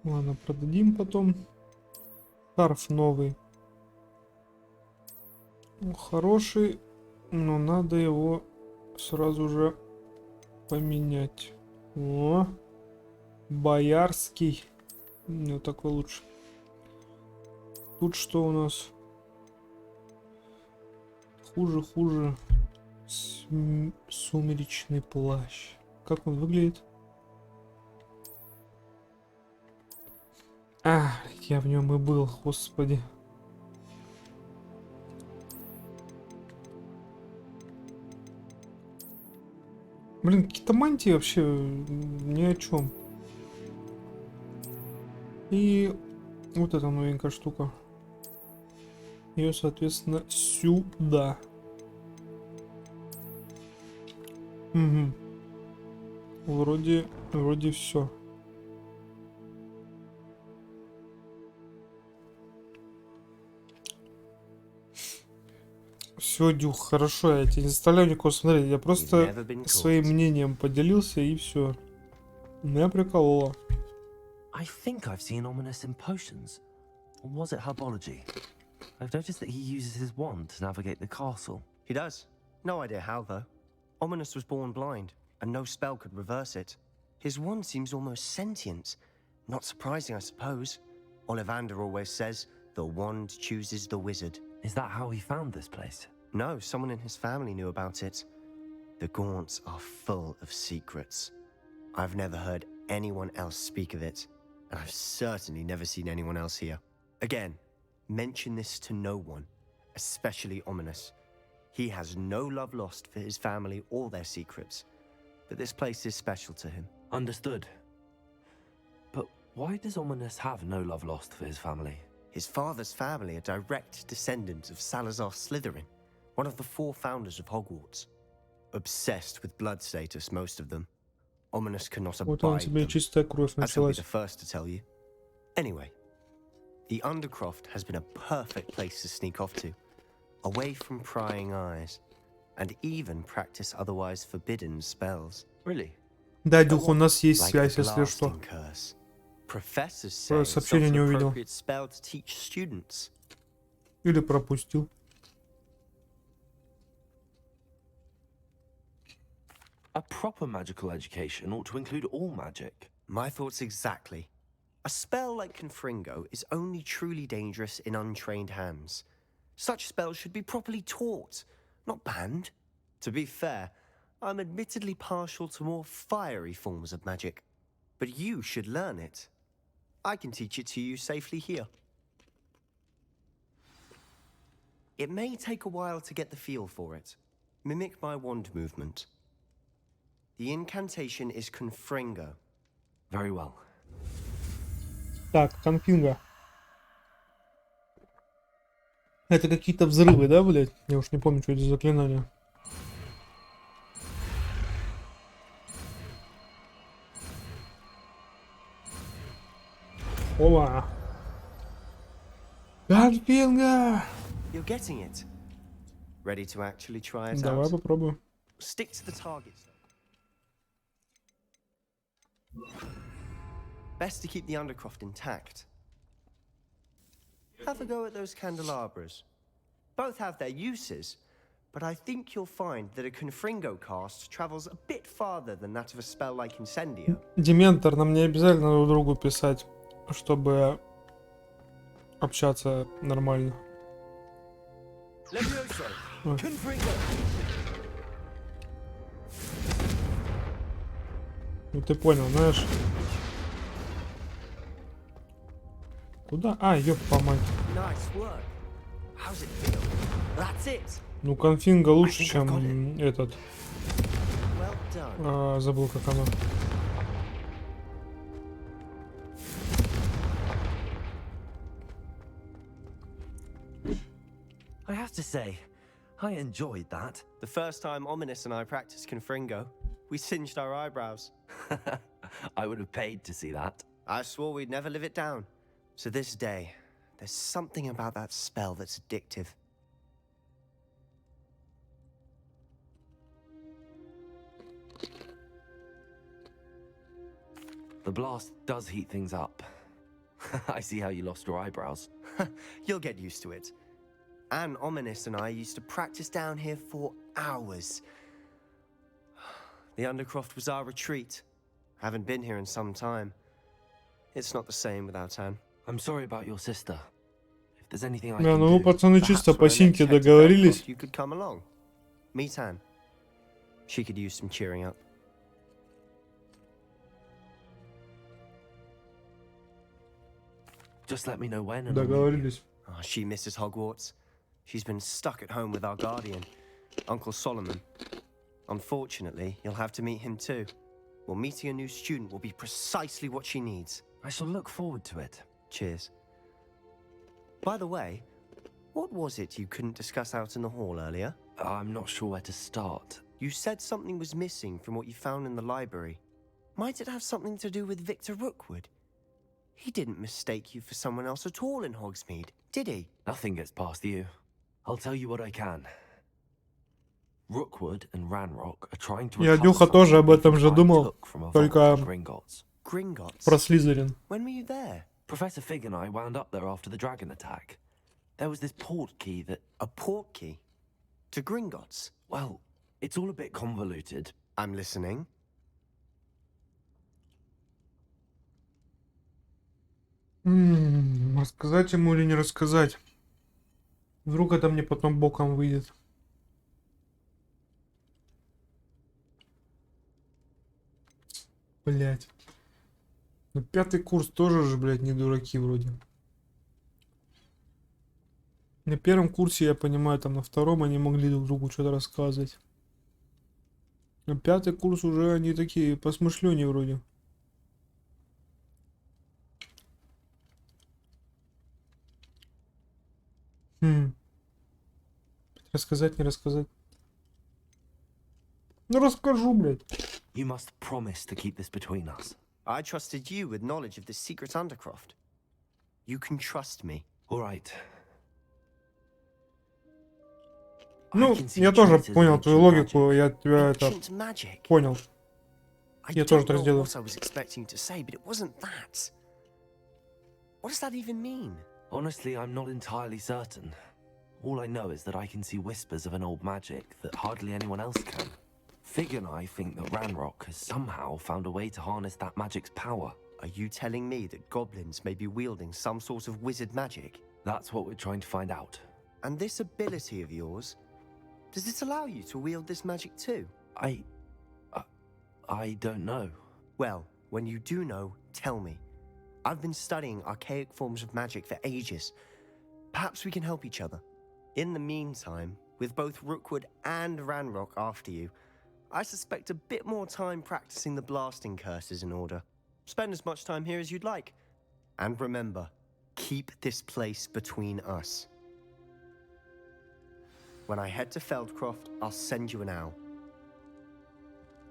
Ладно, продадим потом. Шарф новый. Ну, хороший, но надо его сразу же поменять. О, боярский. Ну, такой лучше. Тут что у нас? Хуже. Сумеречный плащ. Как он выглядит? А, я в нем и был, господи. Блин, какие-то мантии вообще ни о чем. И вот эта новенькая штука. Ее, соответственно, сюда. Угу. Вроде все. Все, Дюх, хорошо, я тебя не заставляю никого смотреть. Я просто своим мнением поделился и все. Меня прикололо. I think I've seen Ominous in potions. Or was it herbology? I've noticed that he uses his wand to navigate the castle. He does. No idea how, though. Ominous was born blind, and no spell could reverse it. His wand seems almost sentient. Not surprising, I suppose. Ollivander always says, the wand chooses the wizard. Is that how he found this place? No, someone in his family knew about it. The Gaunts are full of secrets. I've never heard anyone else speak of it, and I've certainly never seen anyone else here. Again, mention this to no one, especially Ominous. He has no love lost for his family or their secrets, but this place is special to him. Understood. But why does Ominous have no love lost for his family? His father's family are direct descendants of Salazar Slytherin, one of the 4 founders of Hogwarts. Obsessed with blood status, most of them. Ominous cannot Вот он abide тебе them, чистая кровь as he'll be началась. the first to tell you. Anyway, the Undercroft has been a perfect place to sneak off to, away from prying eyes, and even practice otherwise forbidden spells. Really? Да, Дюх, у нас есть Like связь, the если что. blasting curse. Professors say Про it's сообщение also не an увидел. appropriate spell to teach students. Или пропустил. A proper magical education ought to include all magic. My thoughts exactly. A spell like Confringo is only truly dangerous in untrained hands. Such spells should be properly taught, not banned. To be fair, I'm admittedly partial to more fiery forms of magic, but you should learn it. I can teach it to you safely here. It may take a while to get the feel for it. Mimic my wand movement. The incantation is Confringo. Very well. Так, конфинга. Это какие-то взрывы, да, блядь? Я уж не помню, что это за заклинание. Опа. Конфинга! You're getting it. Ready to actually try it Давай out? попробуем. Stick to the target. Best to keep the Undercroft intact. Have a go at those candelabras. Both have their uses, but I think you'll find that a Confringo cast travels a bit farther than that of a spell like Incendio. Дементор, нам не обязательно друг другу писать, чтобы общаться нормально. Ой. Ну ты понял, знаешь. Куда? А, ёпта мать. Nice work. How's it feel? That's it. Ну конфинга лучше, чем этот. Well done. Забыл, как она. I have to say, I enjoyed that. The first time Ominous and I practiced Confringo, we singed our eyebrows. I would have paid to see that. I swore we'd never live it down. To this day, there's something about that spell that's addictive. The blast does heat things up. I see how you lost your eyebrows. You'll get used to it. Anne, Ominous and I used to practice down here for hours. The Undercroft was our retreat. Haven't been here in some time. It's not the same without Anne. I'm sorry about your sister. If there's anything I Да, can ну do, пацаны чисто Perhaps по when I синьке next head to договорились. Belfast, you could come along. Meet Anne. She could use some cheering up. just let me know when and I'll meet you. Договорились. Oh, she misses Hogwarts. She's been stuck at home with our guardian, Uncle Solomon. Unfortunately, you'll have to meet him too. Well, meeting a new student will be precisely what she needs. I shall look forward to it. Cheers. By the way, what was it you couldn't discuss out in the hall earlier? I'm not sure where to start. You said something was missing from what you found in the library. Might it have something to do with Victor Rookwood? He didn't mistake you for someone else at all in Hogsmeade, did he? Nothing gets past you. I'll tell you what I can. Rookwood and Ranrock are trying to Я, recover Дюха, тоже об something этом же Prime думал, took from a только vault in Gringotts. Gringotts? про Слизерин. When were you there? Professor Fig and I wound up there after the dragon attack. There was this port key that... A port key? To Gringotts? Well, it's all a bit convoluted. I'm listening. Рассказать ему или не рассказать? Вдруг это мне потом боком выйдет. Блять. Ну, 5-й курс тоже же, блядь, не дураки вроде. На первом курсе, я понимаю, там на втором они могли друг другу что-то рассказывать. На 5-й курс уже они такие посмышленнее вроде. Рассказать, не рассказать. Ну расскажу, блядь. You must promise to keep this between us. I trusted you with knowledge of the secret undercroft. You can trust me. All right. Ну, я тоже понял твою логику, я тебя это Ancient magic. понял. I Я тоже don't так know сделаю. what I was expecting to say, but it wasn't that. What does that even mean? Honestly, I'm not entirely certain. All I know is that I can see whispers of an old magic that hardly anyone else can. Fig and I think that Ranrock has somehow found a way to harness that magic's power. Are you telling me that goblins may be wielding some sort of wizard magic? That's what we're trying to find out. And this ability of yours, does it allow you to wield this magic too? I don't know. Well, when you do know, tell me. I've been studying archaic forms of magic for ages. Perhaps we can help each other. In the meantime, with both Rookwood and Ranrock after you, I suspect a bit more time practicing the blasting curse is in order. Spend as much time here as you'd like. And remember, keep this place between us. When I head to Feldcroft, I'll send you an owl.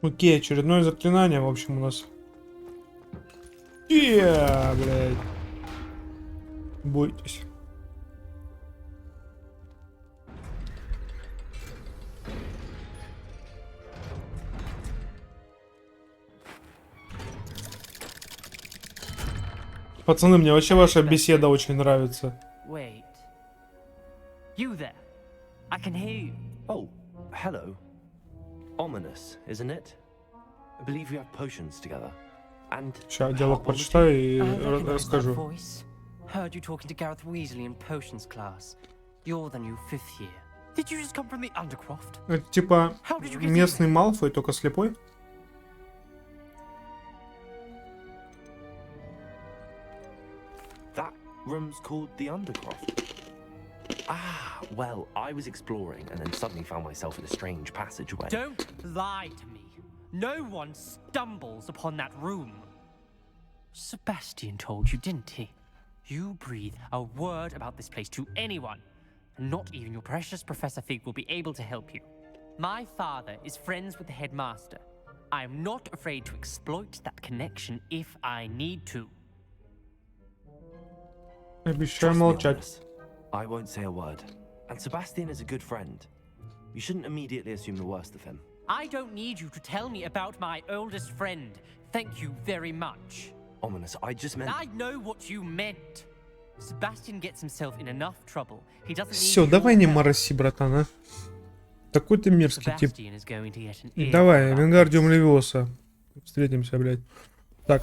Окей, очередное заклинание, в общем, у нас. Блядь. Бойтесь. Пацаны, мне вообще ваша беседа очень нравится. Wait. You there? I can hear you. Oh, hello. Ominous, isn't it? I believe we have potions together. And Сейчас диалог прочитаю и расскажу. Voice. Heard you talking to Gareth Weasley in potions class. You're the new 5th year. Did you just come from the Undercroft? Это типа местный Малфой, только слепой? That room's called the Undercroft. Ah, well, I was exploring and then suddenly found myself in a strange passageway. Don't lie to me. No one stumbles upon that room. Sebastian told you, didn't he? You breathe a word about this place to anyone, and not even your precious Professor Fig will be able to help you. My father is friends with the headmaster. I am not afraid to exploit that connection if I need to. Обещаю молчать. I won't say a word. And Sebastian is a good friend. You shouldn't immediately assume the worst of him. I don't need you to tell me about my oldest friend. Thank you very much. Ominous, I just meant... I know what you meant. Sebastian gets himself in enough trouble. He doesn't Все, need давай не your help. мороси, братан, а. Такой ты мерзкий тип. Sebastian is going to get an ear Давай, about Вингардиум Левиоса. Встретимся, блядь. Так.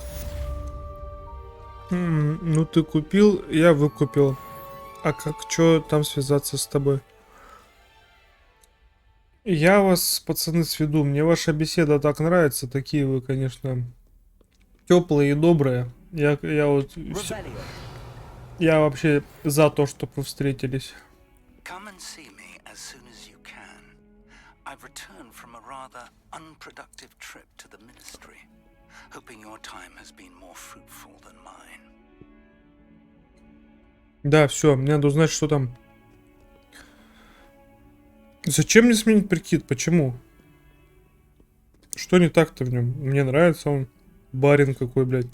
Ну ты купил, я выкупил. А как, чё там связаться с тобой? Я вас, пацаны, сведу. Мне ваша беседа так нравится. Такие вы, конечно, теплые и добрые. Я вот... Я вообще за то, чтобы вы встретились. Come and see me as soon as you can. I've returned from a rather unproductive trip to the ministry, hoping your time has been more fruitful than mine. Да, все, мне надо узнать, что там. Зачем мне сменить прикид? Почему? Что не так-то в нем? Мне нравится он. Барин какой, блядь.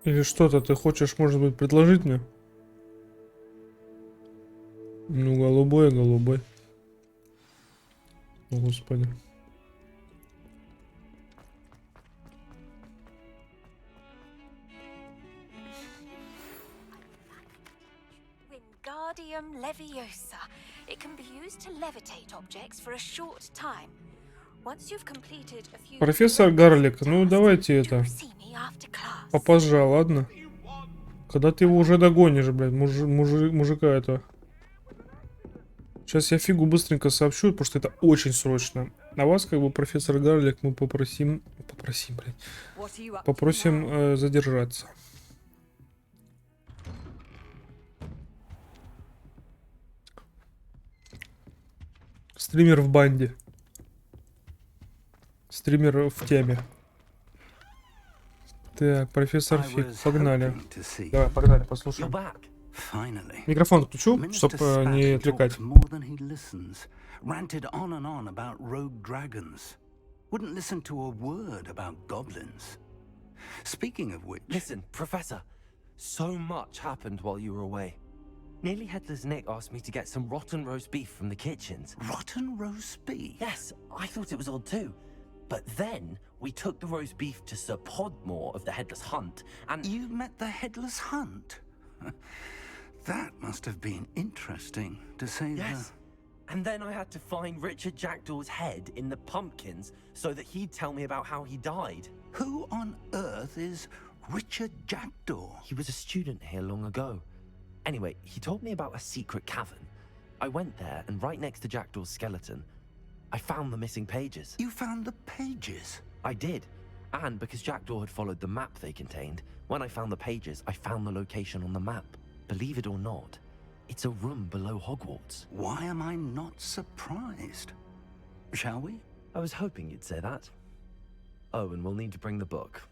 Или что-то ты хочешь, может быть, предложить мне? Ну, голубой, голубой. О, Господи. Wingardium Leviosa. It can be used to levitate objects for a short time. Once you've completed a few... Профессор Гарлик, ну давайте это попозже, ладно? Когда ты его уже догонишь, блядь, мужика это. Сейчас я Фигу быстренько сообщу, потому что это очень срочно. А вас, как бы, профессор Гарлик, мы попросим, задержаться. Стример в банде. Стример в теме. Так, профессор Фиг, погнали. Давай, погнали, послушаем. Микрофон включу, чтобы не отвлекать. Ranted on and on about rogue dragons. Wouldn't listen to a word about goblins. Speaking of which... Listen, Professor. So much happened while you were away. Nearly Headless Nick asked me to get some rotten roast beef from the kitchens. Rotten roast beef? Yes, I thought it was odd too. But then we took the roast beef to Sir Podmore of the Headless Hunt, and... You met the Headless Hunt? That must have been interesting, to say the... Yes. And then I had to find Richard Jackdaw's head in the pumpkins so that he'd tell me about how he died. Who on earth is Richard Jackdaw? He was a student here long ago. Anyway, he told me about a secret cavern. I went there, and right next to Jackdaw's skeleton, I found the missing pages. You found the pages? I did. And because Jackdaw had followed the map they contained, when I found the pages, I found the location on the map. Believe it or not, it's a room below Hogwarts. Why am I not surprised? Shall we? I was hoping you'd say that. Oh, and we'll need to bring the book.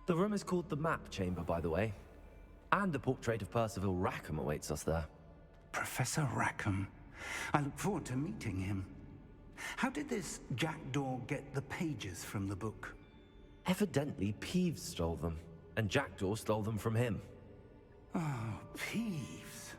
The room is called the Map Chamber, by the way. And a portrait of Percival Rackham awaits us there. Professor Rackham. I look forward to meeting him. How did this Jackdaw get the pages from the book? Evidently, Peeves stole them, and Jackdaw stole them from him. Oh, Peeves.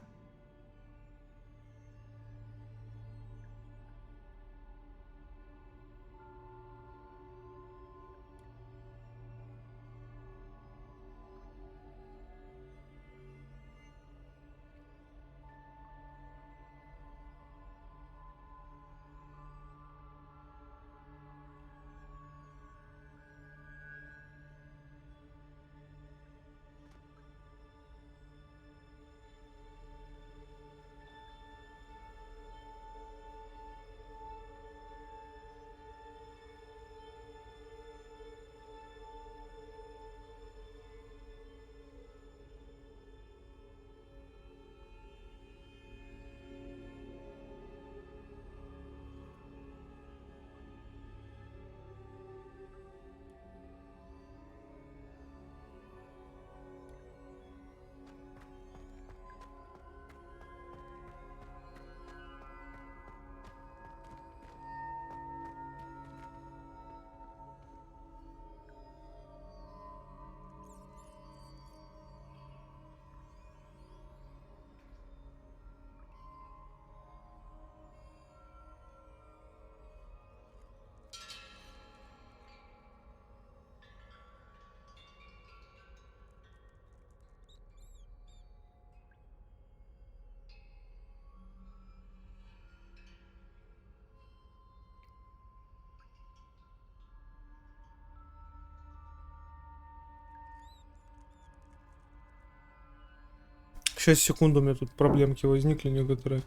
Сейчас, секунду, у меня тут проблемки возникли некоторые.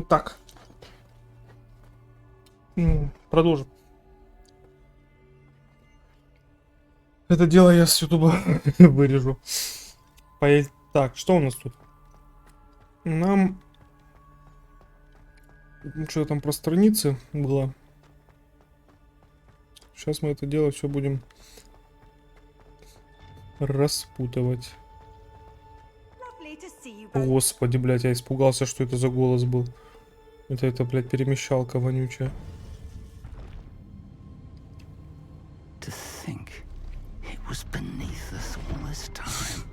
Так. Продолжим. Это дело я с ютуба вырежу. Так, что у нас тут? Нам... Что там про страницы было? Сейчас мы это дело все будем распутывать. Господи, блядь, я испугался, что это за голос был. Это, блядь, перемещалка вонючая. To think it was beneath us all this time.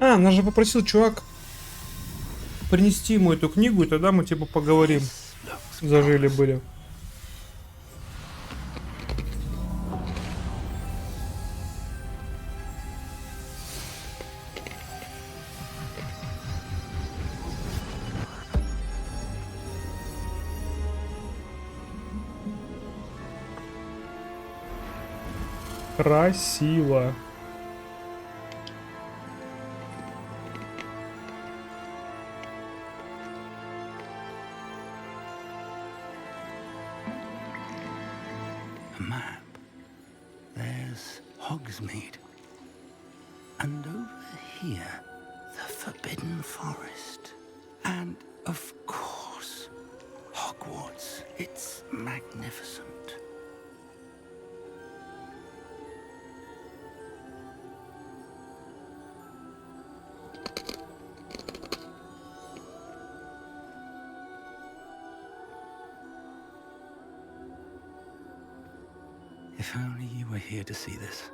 А, нас же попросил чувак принести ему эту книгу, и тогда мы типа поговорим. Зажили были. Красиво. Map. There's Hogsmeade. And over here, the Forbidden Forest. And, of course, Hogwarts. It's magnificent. If only you were here to see this.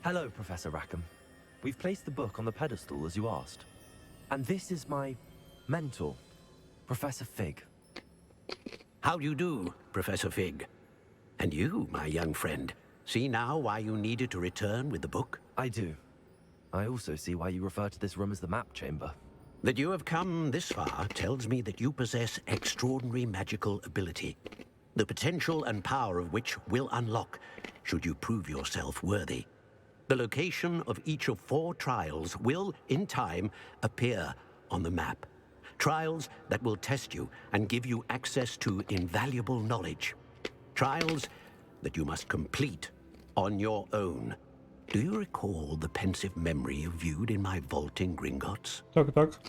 Hello, Professor Rackham. We've placed the book on the pedestal as you asked. And this is my mentor, Professor Fig. How do you do, Professor Fig? And you, my young friend, see now why you needed to return with the book? I do. I also see why you refer to this room as the map chamber. That you have come this far tells me that you possess extraordinary magical ability, the potential and power of which will unlock, should you prove yourself worthy. The location of each of 4 trials will, in time, appear on the map. Trials that will test you and give you access to invaluable knowledge. Trials that you must complete on your own. Do you recall the pensive memory you viewed in my vault in Gringotts? Так.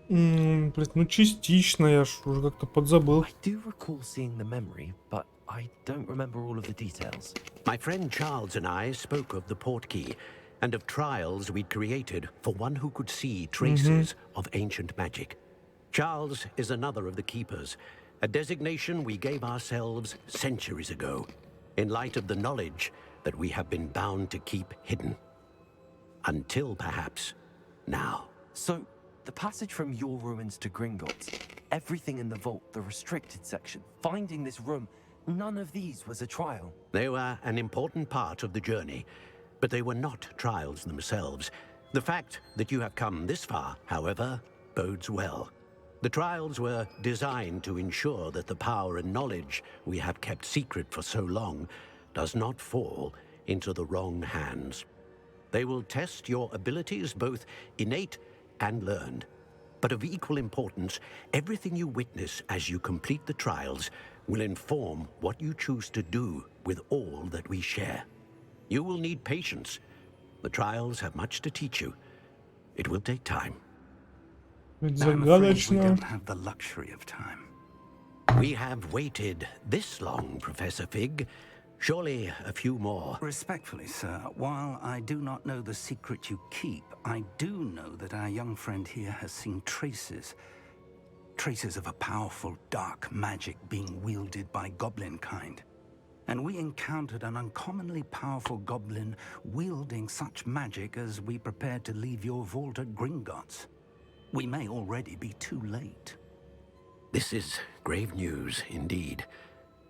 Блять, ну частично, я ж уже как-то подзабыл. I do recall seeing the memory, but I don't remember all of the details. My friend Charles and I spoke of the portkey and of trials we'd created for one who could see traces of ancient magic. Charles is another of the keepers, a designation we gave ourselves centuries ago, in light of the knowledge that we have been bound to keep hidden. Until perhaps now. So, the passage from your ruins to Gringotts, everything in the vault, the restricted section, finding this room, none of these was a trial. They were an important part of the journey, but they were not trials themselves. The fact that you have come this far, however, bodes well. The trials were designed to ensure that the power and knowledge we have kept secret for so long does not fall into the wrong hands. They will test your abilities, both innate and learned. But of equal importance, everything you witness as you complete the trials will inform what you choose to do with all that we share. You will need patience. The trials have much to teach you. It will take time. I'm afraid we don't have the luxury of time. We have waited this long, Professor Fig. Surely a few more. Respectfully, sir, while I do not know the secret you keep, I do know that our young friend here has seen traces of a powerful dark magic being wielded by goblin kind. and we encountered an uncommonly powerful goblin wielding such magic as we prepared to leave your vault at Gringotts. We may already be too late. This is grave news indeed.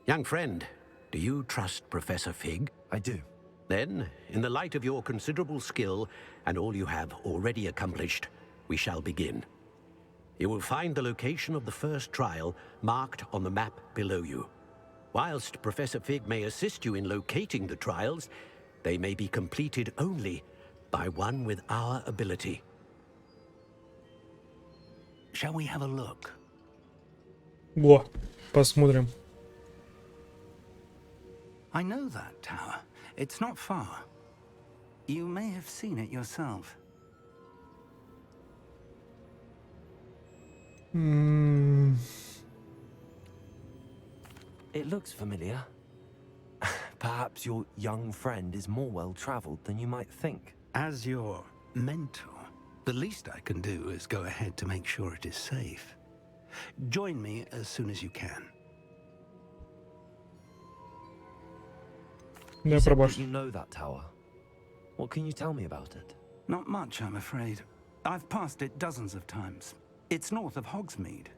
Young friend, do you trust Professor Fig? I do. Then, in the light of your considerable skill and all you have already accomplished, we shall begin. You will find the location of the first trial marked on the map below you. Whilst Professor Fig may assist you in locating the trials, they may be completed only by one with our ability. Shall we have a look? Во, посмотрим. I know that tower. It's not far. You may have seen it yourself. It looks familiar. Perhaps your young friend is more well-traveled than you might think. As your mentor, the least I can do is go ahead to make sure it is safe. Join me as soon as you can. You said that you know that tower. What can you tell me about it? Not much, I'm afraid. I've passed it dozens of times. It's north of Hogsmeade.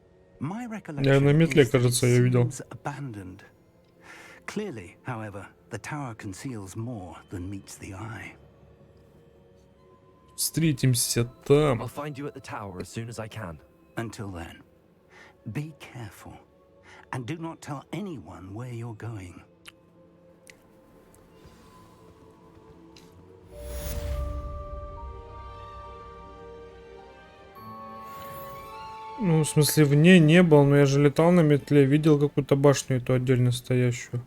My recollection is that it seems abandoned. Clearly, however, the tower conceals more than meets the eye. Встретимся там. I'll find you at the tower as soon as I can. Until then, be careful and do not tell anyone where you're going. Ну, в смысле, в ней не был, но я же летал на метле, видел какую-то башню эту отдельно стоящую.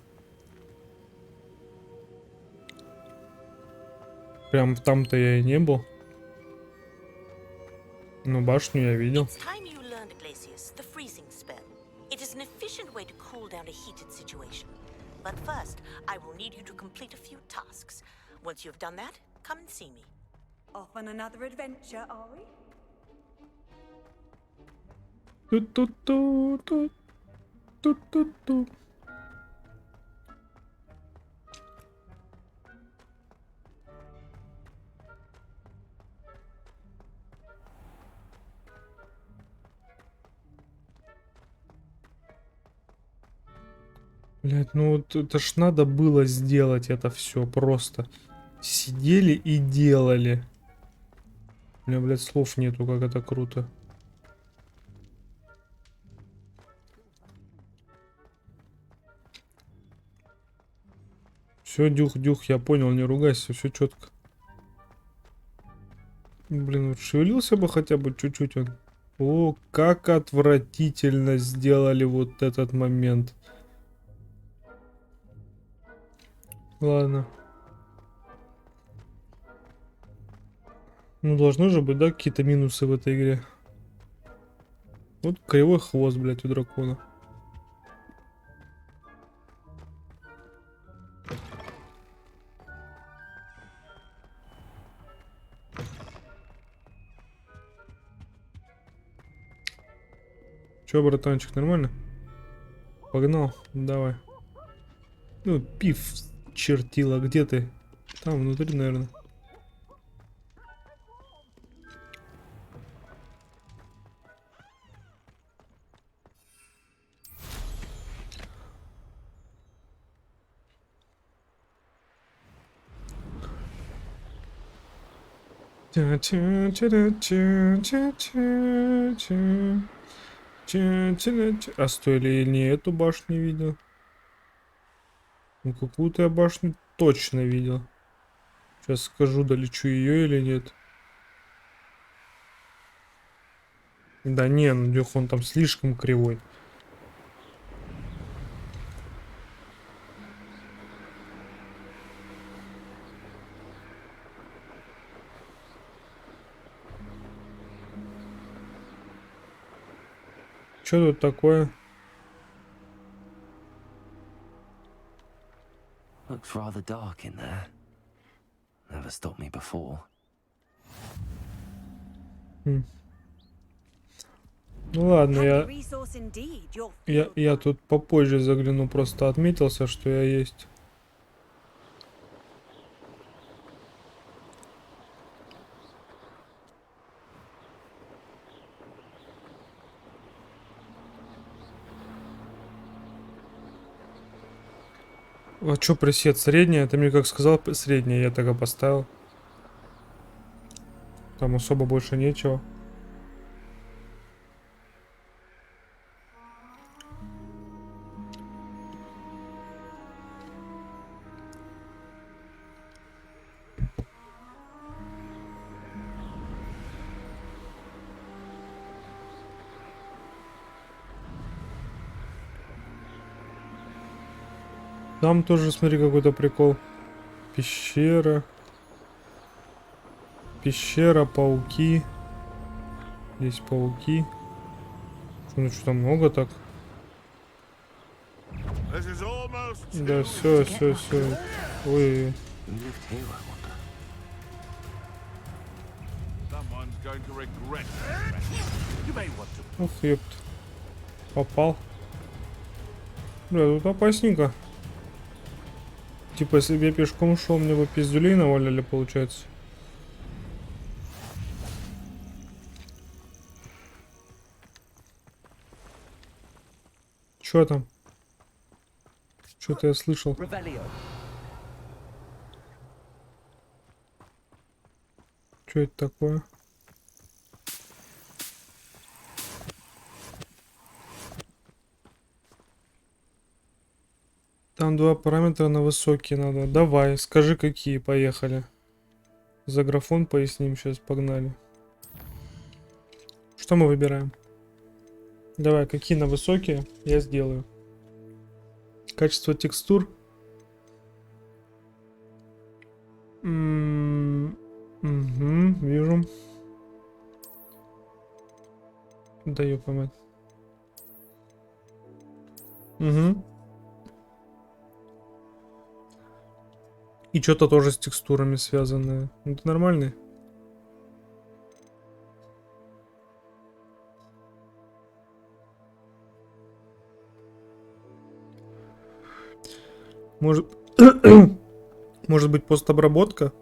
Прям там-то я и не был. Но башню я видел. Ту-ту-ту-ту-ту-ту-ту. Блять, ну вот это ж надо было сделать это все просто. Сидели и делали. У меня, блядь, слов нету, как это круто. Все, дюх, я понял, не ругайся, все четко. Блин, вот шевелился бы хотя бы чуть-чуть он. О, как отвратительно сделали вот этот момент. Ладно. Ну, должны же быть, да, какие-то минусы в этой игре. Вот кривой хвост, блядь, у дракона. Че, братанчик, нормально? Погнал, давай. Ну, пив чертила, где ты? Там, внутри, наверное. А стоили или не эту башню видел? Ну, какую-то я башню точно видел. Сейчас скажу, долечу ее или нет. Да не, ну дюх, он там слишком кривой. Что тут такое? Looks rather dark in there. Never stopped me before. Ну ладно, я тут попозже загляну, просто отметился, что я есть. А чё пресет? Средняя? Ты мне как сказал, средняя, я так и поставил. Там особо больше нечего. Там тоже, смотри, какой-то прикол. Пещера. Пещера, пауки. Есть пауки. Ну что, там много так? Да, все. Ой. Ух, ёпт. Попал. Бля, тут опасненько. Типа, если бы я пешком шел, мне бы пиздюлей навалили, получается. Чё там? Что-то я слышал. Что это такое? Там два параметра на высокие надо. Давай, скажи какие, поехали. За графон поясним, сейчас погнали. Что мы выбираем? Давай, какие на высокие, я сделаю. Качество текстур. Угу, вижу. Даю помыть. Угу. И что-то тоже с текстурами связанное. Это нормальный? Может... Может быть, постобработка?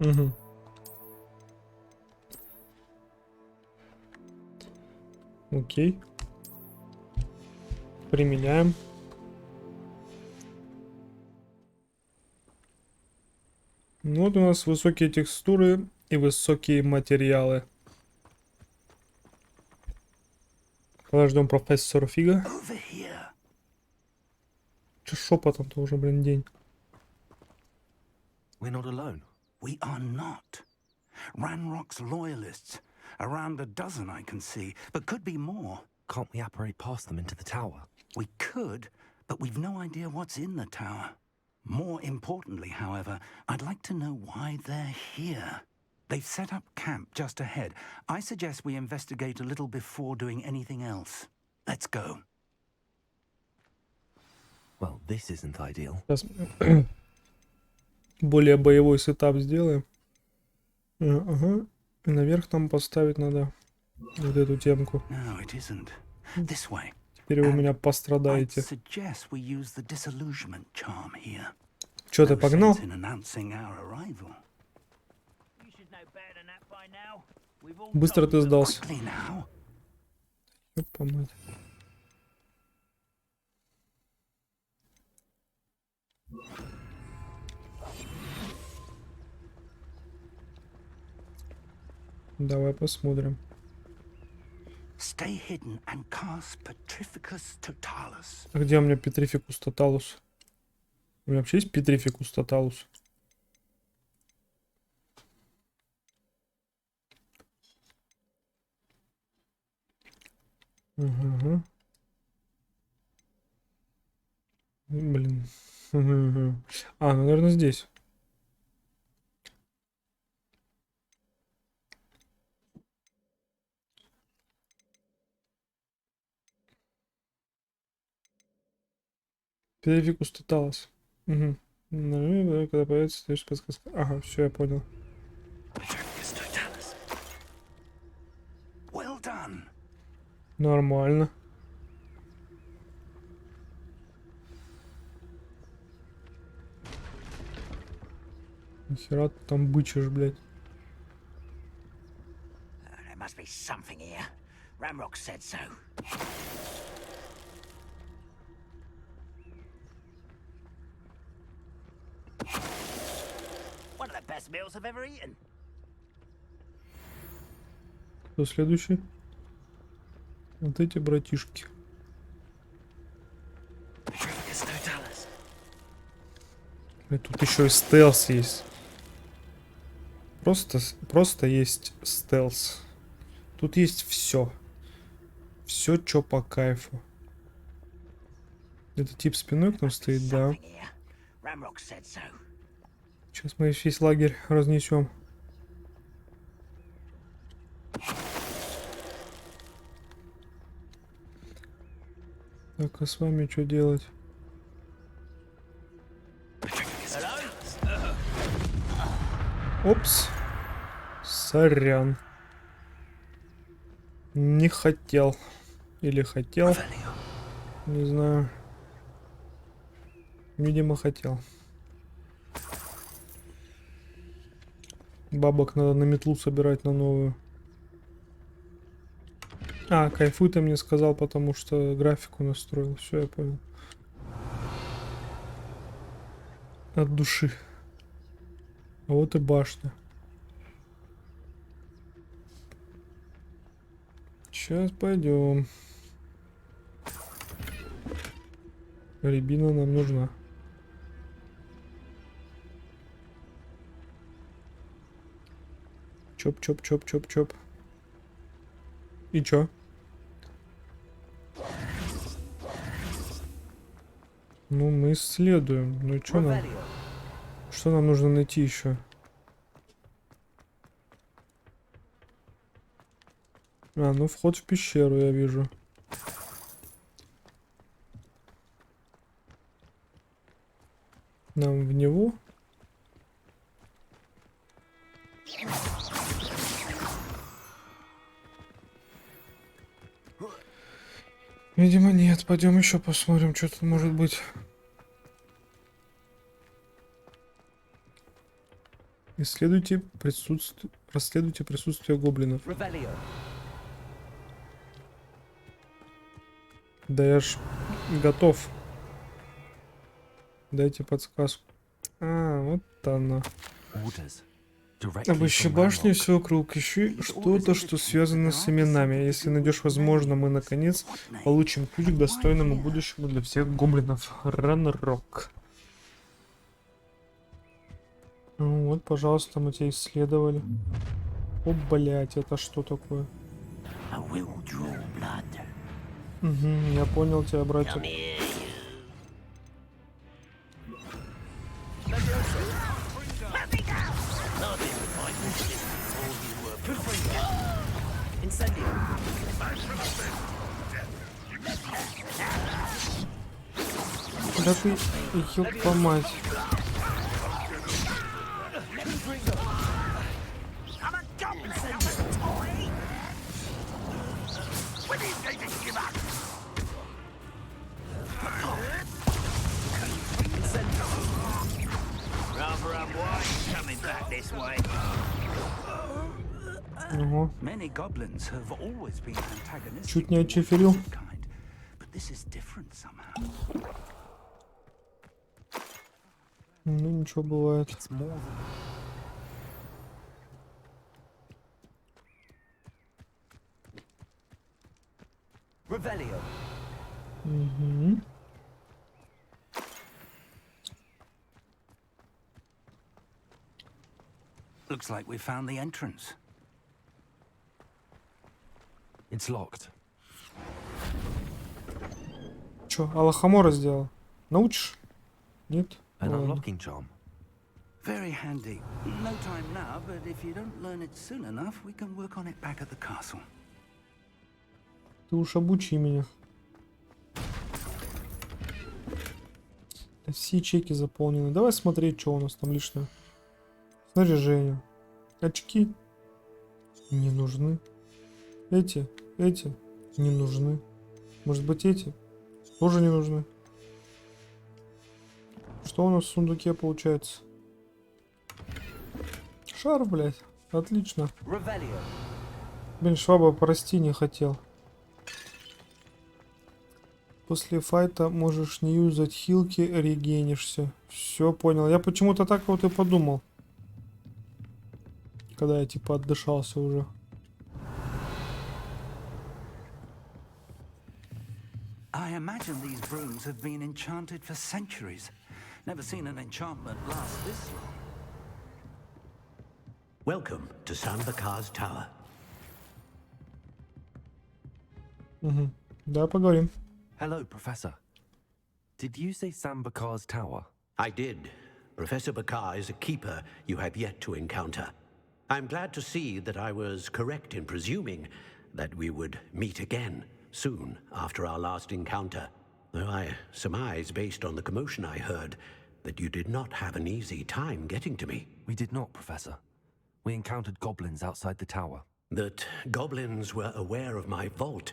Угу. Окей. Применяем. Ну, вот у нас высокие текстуры и высокие материалы. Подождем профессора Фига. Че шепотом-то уже, блин, день. We're not alone. We are not. Ranrock's loyalists. Around a dozen I can see, but could be more. Can't we apparate past them into the tower? We could, but we've no idea what's in the tower. More importantly, however, I'd like to know why they're here. They've set up camp just ahead. I suggest we investigate a little before doing anything else. Let's go. Well, this isn't ideal. Сейчас более боевой сетап сделаем. Ага. И наверх нам поставить надо вот эту темку. No, it isn't. This way. Теперь вы у меня пострадаете. Чё, ты погнал? Быстро ты сдался. Ёпа мать. Давай посмотрим. А где у меня Петрификус Тоталус? У меня вообще есть Петрификус Тоталус? Угу. Блин. Угу. А, ну, наверное, здесь. Фикус тоталас. Угу. Когда появится следующая подсказка. Ага, все, я понял. Well done. Нормально. Нихера ты там бычишь, блядь. There must be something here. Ramrock said so. One of the best meals I've ever eaten. Кто следующий? Вот эти братишки. И тут еще и стелс есть. Просто есть стелс. Тут есть все. Все, что по кайфу. Это тип спиной к нам стоит, да. Сейчас мы весь лагерь разнесем. Так, а с вами что делать? Опс. Сорян. Не хотел. Или хотел. Не знаю. Видимо, хотел. Бабок надо на метлу собирать на новую. А, кайфуй ты мне сказал, потому что графику настроил. Все, я понял. От души. А вот и башня. Сейчас пойдем. Рябина нам нужна. Чоп. И чё? Ну, мы исследуем. Ну, чё нам? Что нам нужно найти еще? А, ну вход в пещеру я вижу. Нам в него? Видимо, нет. Пойдем еще посмотрим, что тут может быть. Расследуйте присутствие гоблинов. Да я ж готов. Дайте подсказку. А, вот она. Обыщи башню, все вокруг. Ищи что-то, что связано с именами. Если найдешь, возможно, мы наконец получим ключ к достойному будущему для всех гоблинов. Ранрок. Ну, вот, пожалуйста, мы тебя исследовали. О, блять, это что такое? Угу, я понял тебя, братик. Да ты, ёпта мать. Ого. Чуть не отчеферил. Ну ничего, бывает. Угу. Looks like we found the entrance. It's locked. Чё, Алахамора сделал? Научишь? Нет? An unlocking charm. Very handy. No time now, but if you don't learn it soon enough, we can work on it back at the castle. Ты уж обучи меня. Все чеки заполнены. Давай смотреть, что у нас там лишнее. Снаряжение. Очки не нужны. Эти не нужны. Может быть, эти тоже не нужны. Что у нас в сундуке получается? Шар, блядь. Отлично. Блин, шваба, прости, не хотел. После файта можешь не юзать хилки, регенишься. Все, понял. Я почему-то так вот и подумал. Когда я типа отдышался уже. I imagine these rooms have been enchanted for centuries. Never seen an enchantment last this long. Welcome to Sambakar's Tower. Угу. Да, поговорим. Hello, Professor. Did you say Sambakar's Tower? I did. Professor Bakar is a keeper you have yet to encounter. I'm glad to see that I was correct in presuming that we would meet again soon after our last encounter. Though I surmise, based on the commotion I heard, that you did not have an easy time getting to me. We did not, Professor. We encountered goblins outside the tower. That goblins were aware of my vault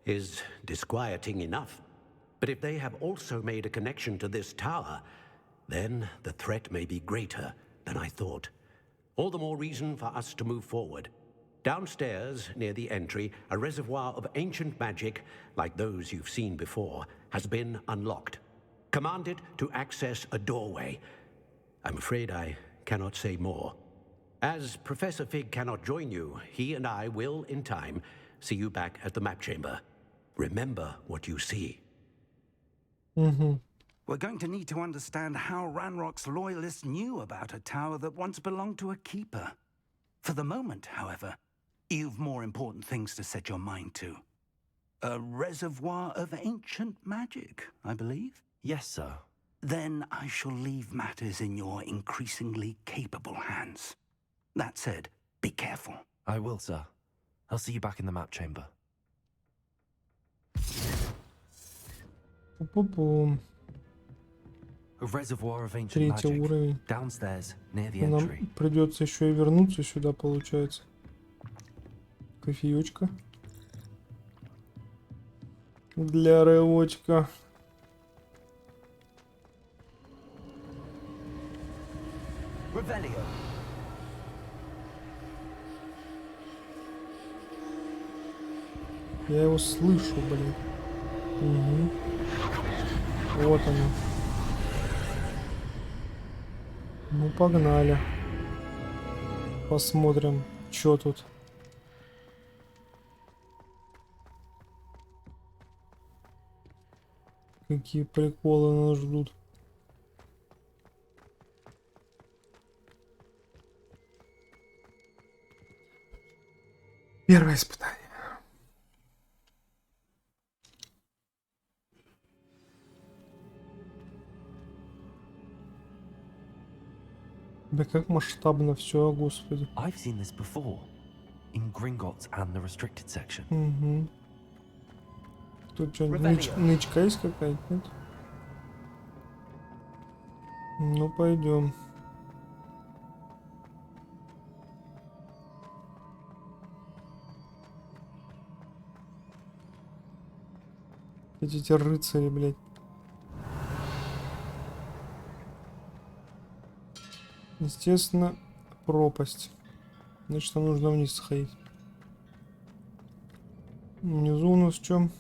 is disquieting enough. But if they have also made a connection to this tower, then the threat may be greater than I thought. All the more reason for us to move forward. Downstairs, near the entry, a reservoir of ancient magic, like those you've seen before, has been unlocked. Command it to access a doorway. I'm afraid I cannot say more. As Professor Fig cannot join you, he and I will, in time, see you back at the map chamber. Remember what you see. We're going to need to understand how Ranrock's loyalists knew about a tower that once belonged to a keeper. For the moment, however, you've more important things to set your mind to. A reservoir of ancient magic, I believe? Yes, sir. Then I shall leave matters in your increasingly capable hands. That said, be careful. I will, sir. I'll see you back in the map chamber. A reservoir of ancient Третий уровень. Downstairs, near the Нам entry. придется еще и вернуться сюда, получается. Кофеечка. Для рывочка. Я его слышу, блин. Угу. Вот оно. Ну, погнали. Посмотрим, что тут. Какие приколы нас ждут. Первое испытание. Да как масштабно все, господи. I've seen this before. In Gringotts and the restricted section. Угу. Тут что-нибудь нычка есть какая-то, нет? Ну, пойдем. Эти рыцари, блядь. Естественно, пропасть. Значит, нам нужно вниз сходить. Внизу у нас в чем?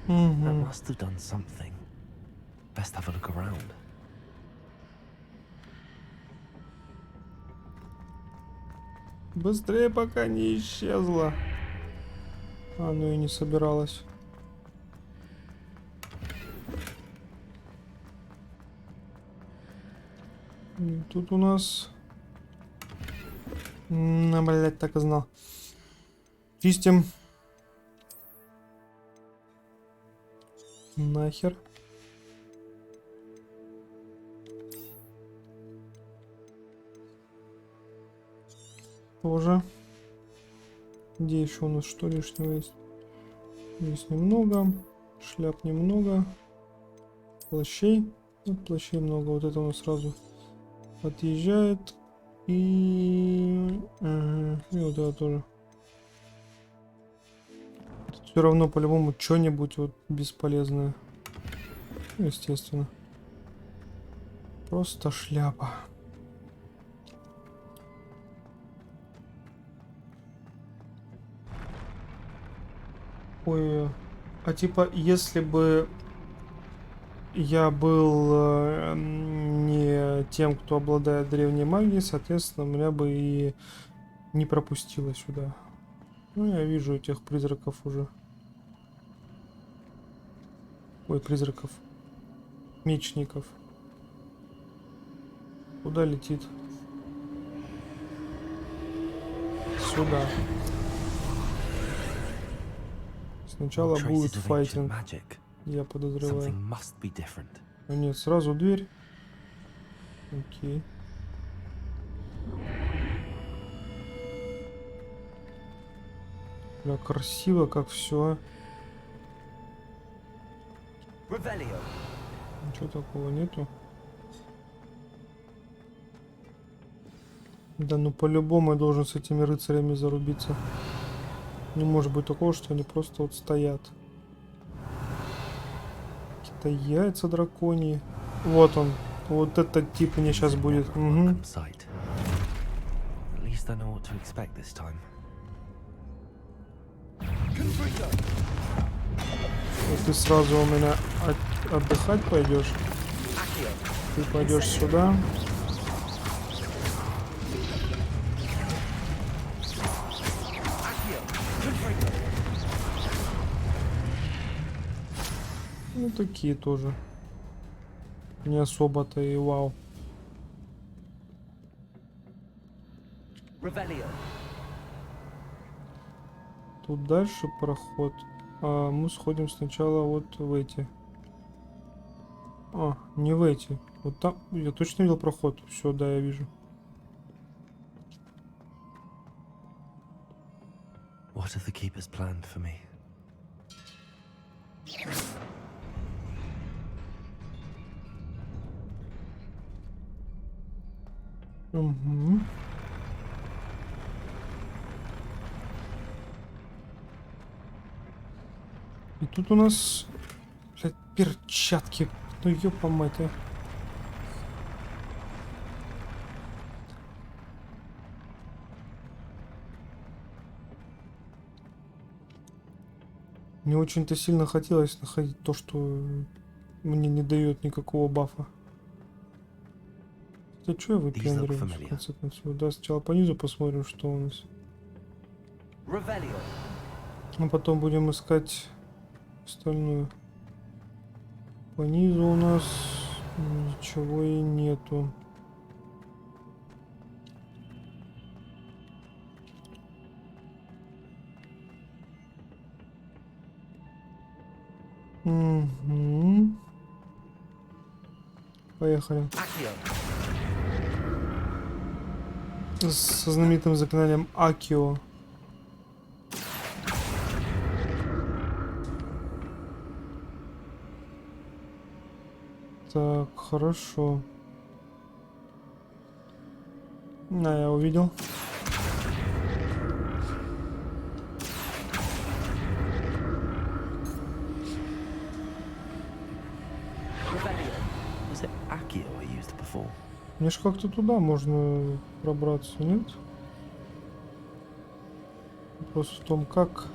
That must have done something. Best have a look around. Быстрее, пока не исчезла. А, ну и не собиралась. Тут у нас... блядь, так и знал. Чистим. Нахер. Тоже. Где еще у нас что лишнего есть? Здесь немного. Шляп немного. Плащей. Вот плащей много. Вот это у нас сразу отъезжает. И вот это тоже. Все равно по-любому что-нибудь вот бесполезное. Естественно. Просто шляпа. Ой, а типа, если бы я был не тем, кто обладает древней магией, соответственно, меня бы и не пропустило сюда. Ну, я вижу этих призраков уже. Ой, призраков. Мечников. Куда летит? Сюда. Сначала будет файтинг. Я подозреваю. А нет, сразу дверь. Окей. Бля, красиво как все. Ничего такого нету. Да ну по-любому я должен с этими рыцарями зарубиться. Не может быть такого, что они просто вот стоят. Какие-то яйца драконьи. Вот он. Вот этот тип мне сейчас будет. Угу. Ты сразу у меня отдыхать пойдешь. Ты пойдешь сюда. Ну такие тоже. Не особо-то и вау. Тут дальше проход. А мы сходим сначала вот в эти. А, не в эти. Вот там. Я точно видел проход. Все, да, я вижу. What have the keepers planned for me? Угу. И тут у нас, блядь, перчатки. Ну ёпа мать, а. Мне очень-то сильно хотелось находить то, что мне не дает никакого бафа. Да что я выпендриваюсь, в конце концов? Да, сначала по низу посмотрим, что у нас. А потом будем искать остальную. По низу у нас ничего и нету. Угу. Поехали. Со знаменитым заклинанием Акио. Так, хорошо. На, я увидел. Мне ж как-то туда можно пробраться, нет? Вопрос в том, как.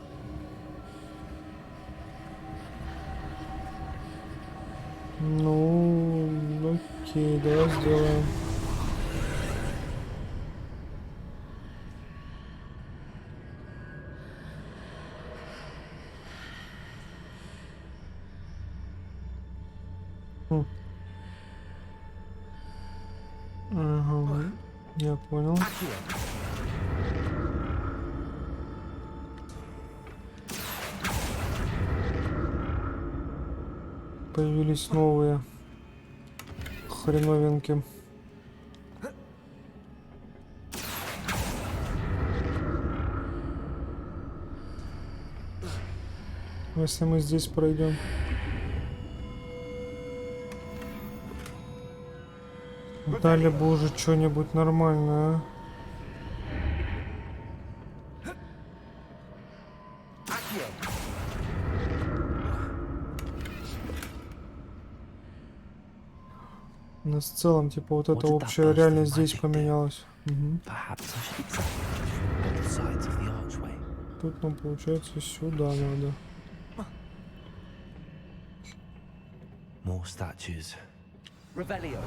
Ну, окей, давай сделаем. Ага, я понял. Появились новые хреновинки. Если мы здесь пройдем. Дали бы уже что-нибудь нормальное, а? У нас в целом, типа, вот эта общая реальность здесь поменялась. Угу. Тут нам, получается, сюда надо. More statues. Revelio.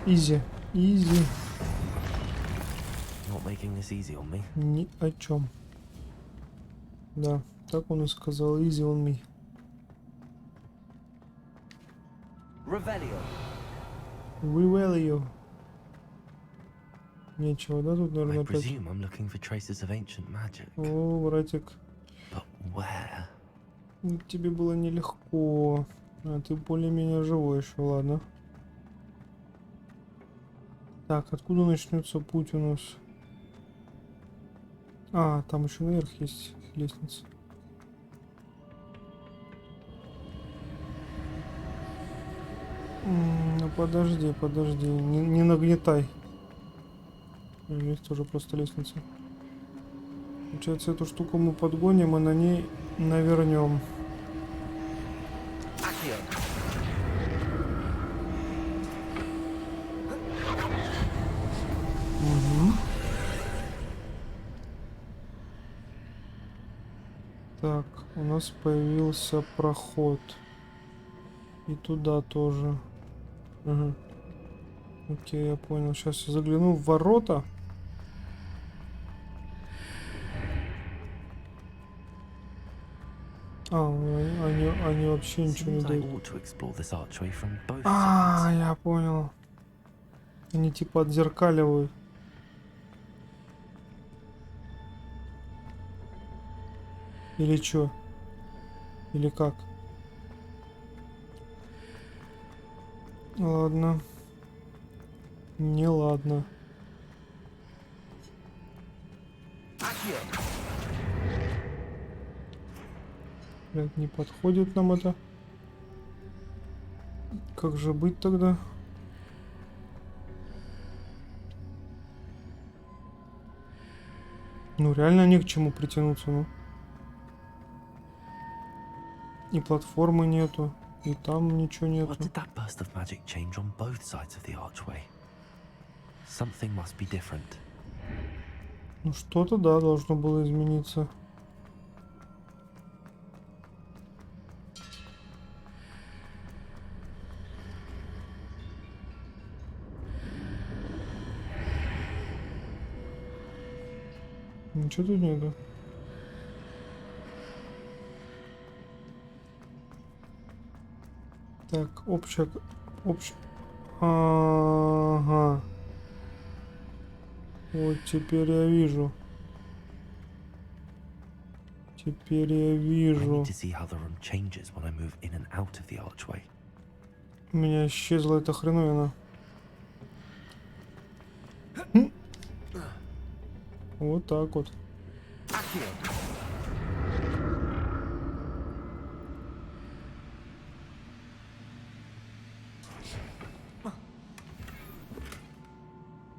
Изи, изи. Not making this easy on me. Ни о чем. Да, так он и сказал. Easy on me. Revelio. Revelio. Нечего, да, тут, наверное, I опять? presume I'm looking for traces of ancient magic. О, братик. But where? Тебе было нелегко. А ты более-менее живой еще, ладно. Так, откуда начнется путь у нас? А, там еще наверх есть лестница. Ну подожди, не нагнетай. Здесь тоже просто лестница. Получается, эту штуку мы подгоним и на ней навернем. Угу. Так, у нас появился проход. И туда тоже. Ага. Окей, я понял. Сейчас я загляну в ворота. А, они вообще ничего не дают. А, я понял. Они типа отзеркаливают. Или чё? Или как? Ладно. Не ладно. Блядь, не подходит нам это. Как же быть тогда? Ну реально не к чему притянуться, ну. И платформы нету, и там ничего нету. What did that burst of magic change on both sides of the archway? Something must be different. Ну что-то, да, должно было измениться. Ничего тут нету. Так, общая... Ага. Вот теперь я вижу. Теперь я вижу. У меня исчезла эта хреновина. Вот так вот.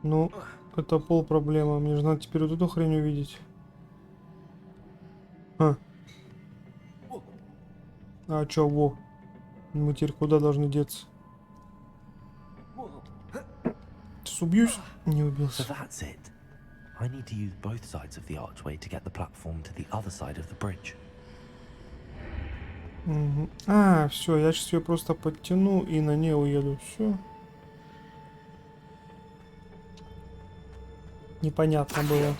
Ну, это пол проблема. Мне же надо теперь вот эту хрень увидеть. А чё, во? Мы теперь куда должны деться? Сейчас убьюсь? Не убился. I need to use both sides of the archway to get the platform to the other side of the bridge. А, все, я сейчас ее просто подтяну и на ней уеду. Все. Непонятно было.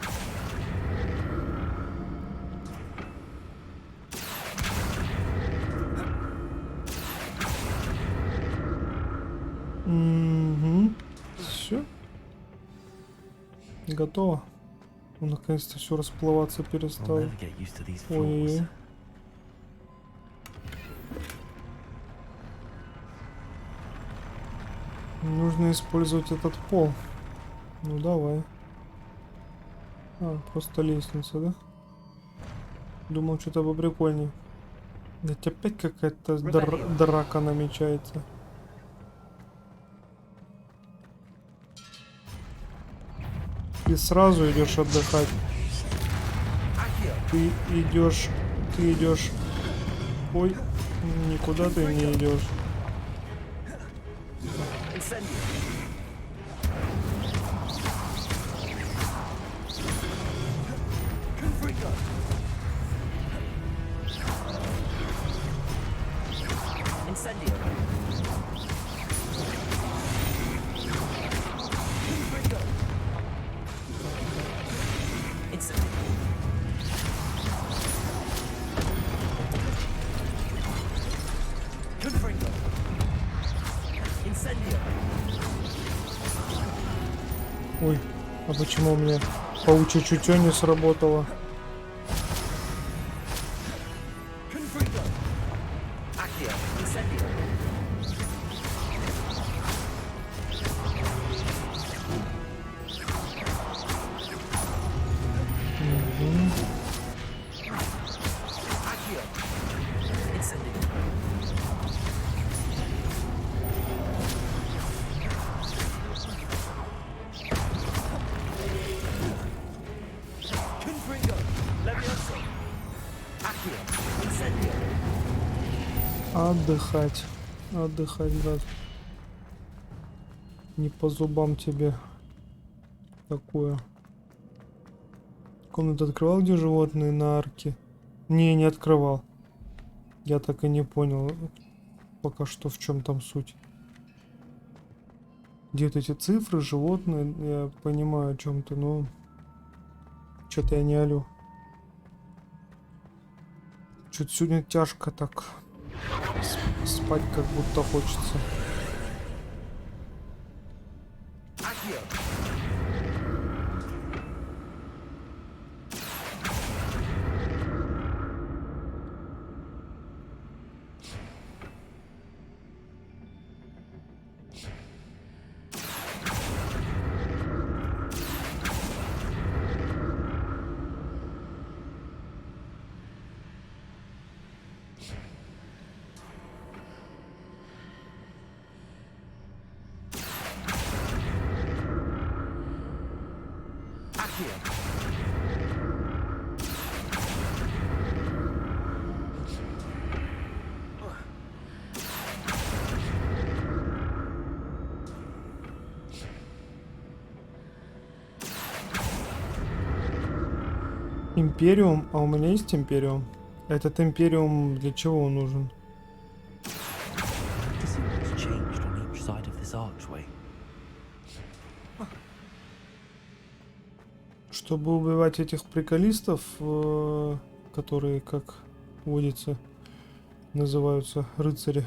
Угу. Все. Готово. Ну, наконец-то все расплываться перестало. Ой-ой-ой. Нужно использовать этот пол. Ну давай. А, просто лестница, да? Думал, что-то поприкольнее. Ведь опять какая-то драка намечается. И сразу идешь отдыхать. Ты идешь. Ой, никуда ты не идешь. Ой, а почему у меня паучье чутье не сработало? Отдыхать. Отдыхать, да. Не по зубам тебе такое. Комнату открывал, где животные на арке? Не открывал. Я так и не понял пока что, в чем там суть. Где-то эти цифры, животные, я понимаю о чем-то, но что-то я не алю. Что-то сегодня тяжко так. Спать как будто хочется. Империум? А у меня есть империум? Этот империум для чего он нужен? Чтобы убивать этих приколистов, которые, как водится, называются рыцари.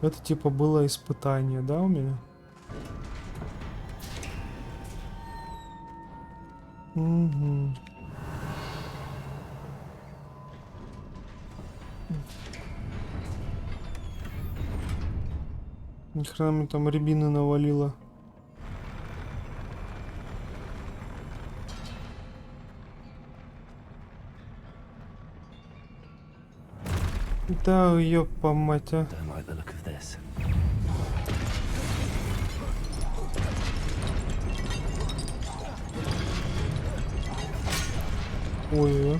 Это типа было испытание, да, у меня? Угу. Ни хрена мне там рябины навалило. Да, ёпа мать, а. Ой.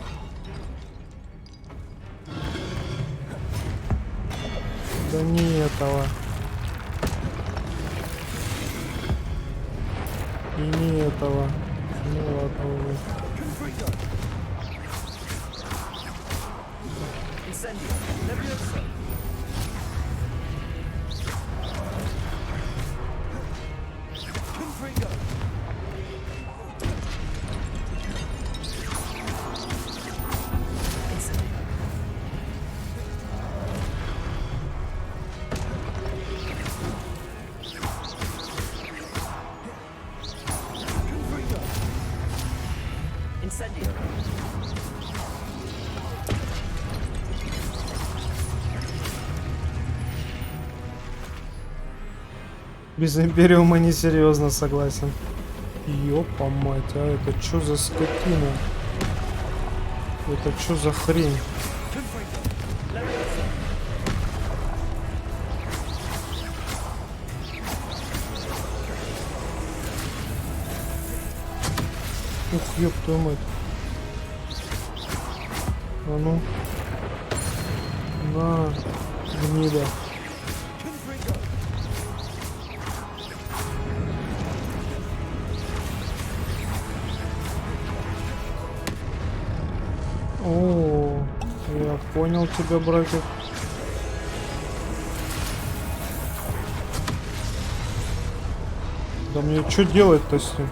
Да не этого. И не этого. Ну ладно уже. Без Империума несерьезно, согласен. Ёпа мать, а это чё за скотина? Это чё за хрень? Ух, ёб твою мать. А ну. На, гнида. О, я понял тебя, братик. Да мне что делать-то с ним?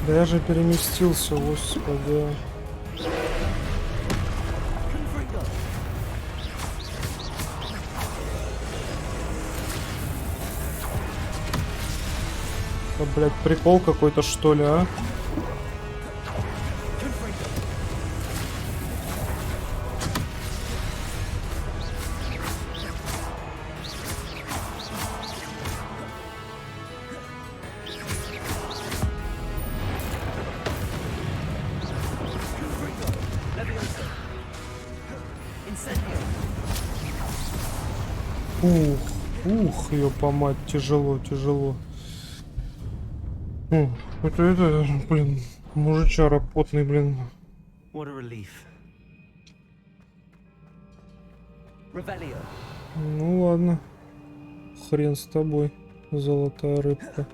Да я же переместился, господи. Да, блядь, прикол какой-то, что ли, а? Ух, ёпа мать, тяжело. Это, блин, мужичара потный, блин. Ну ладно. Хрен с тобой, золотая рыбка.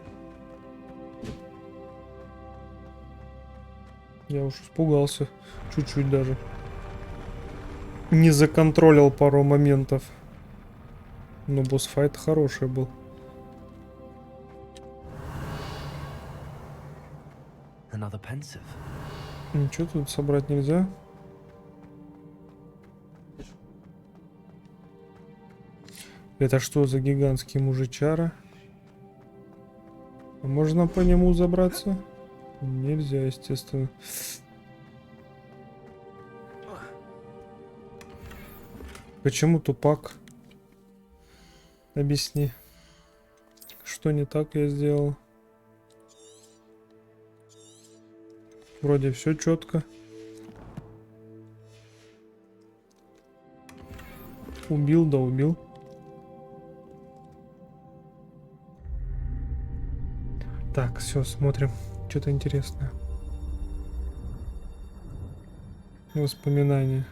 Я уж испугался. Чуть-чуть даже. Не законтролил пару моментов. Но босс-файт хороший был. Ничего тут собрать нельзя. Это что за гигантский мужичара? Можно по нему забраться? Нельзя, естественно. Почему тупак? Объясни. Что не так я сделал? Вроде все четко. Убил, да убил. Так, все, смотрим. Что-то интересное. Воспоминания.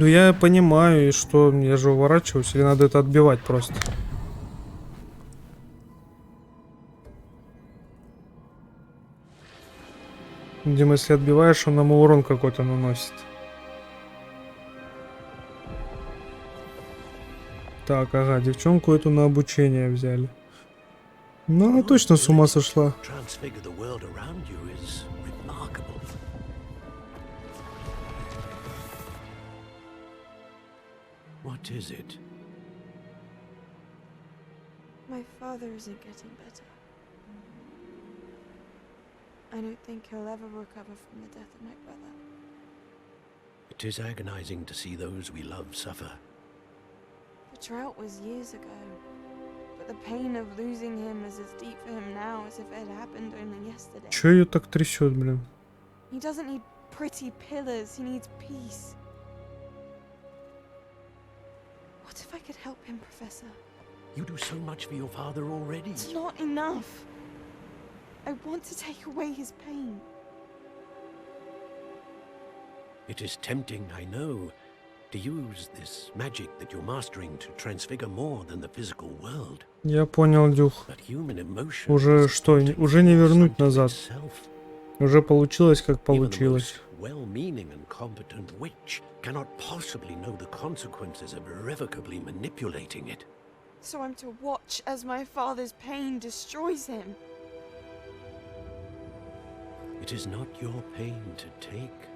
Ну я понимаю, и что, я же уворачиваюсь, или надо это отбивать просто? Видимо, если отбиваешь, он нам урон какой-то наносит. Так, ага, девчонку эту на обучение взяли. Ну, она точно с ума сошла. What is it? My father isn't getting better. I don't think he'll ever recover from the death of my brother. It is agonizing to see those we love suffer. The drought was years ago, but the pain of losing him is as deep for him now as if it had happened only yesterday. Чё её так трясёт, блин? He doesn't need pretty pillars, he needs peace. What if I could help him, Professor? You do so much for your father already. It's not enough. I want to take away his pain. It is tempting, I know, to use this magic that you're mastering to transfigure more than the physical world. Я понял, Дюх. But human emotion Уже что, уже не вернуть назад. Уже получилось, как получилось. Well-meaning and competent witch cannot possibly know the consequences of irrevocably manipulating it. So I'm to watch as my father's pain destroys him. It is not your pain to take.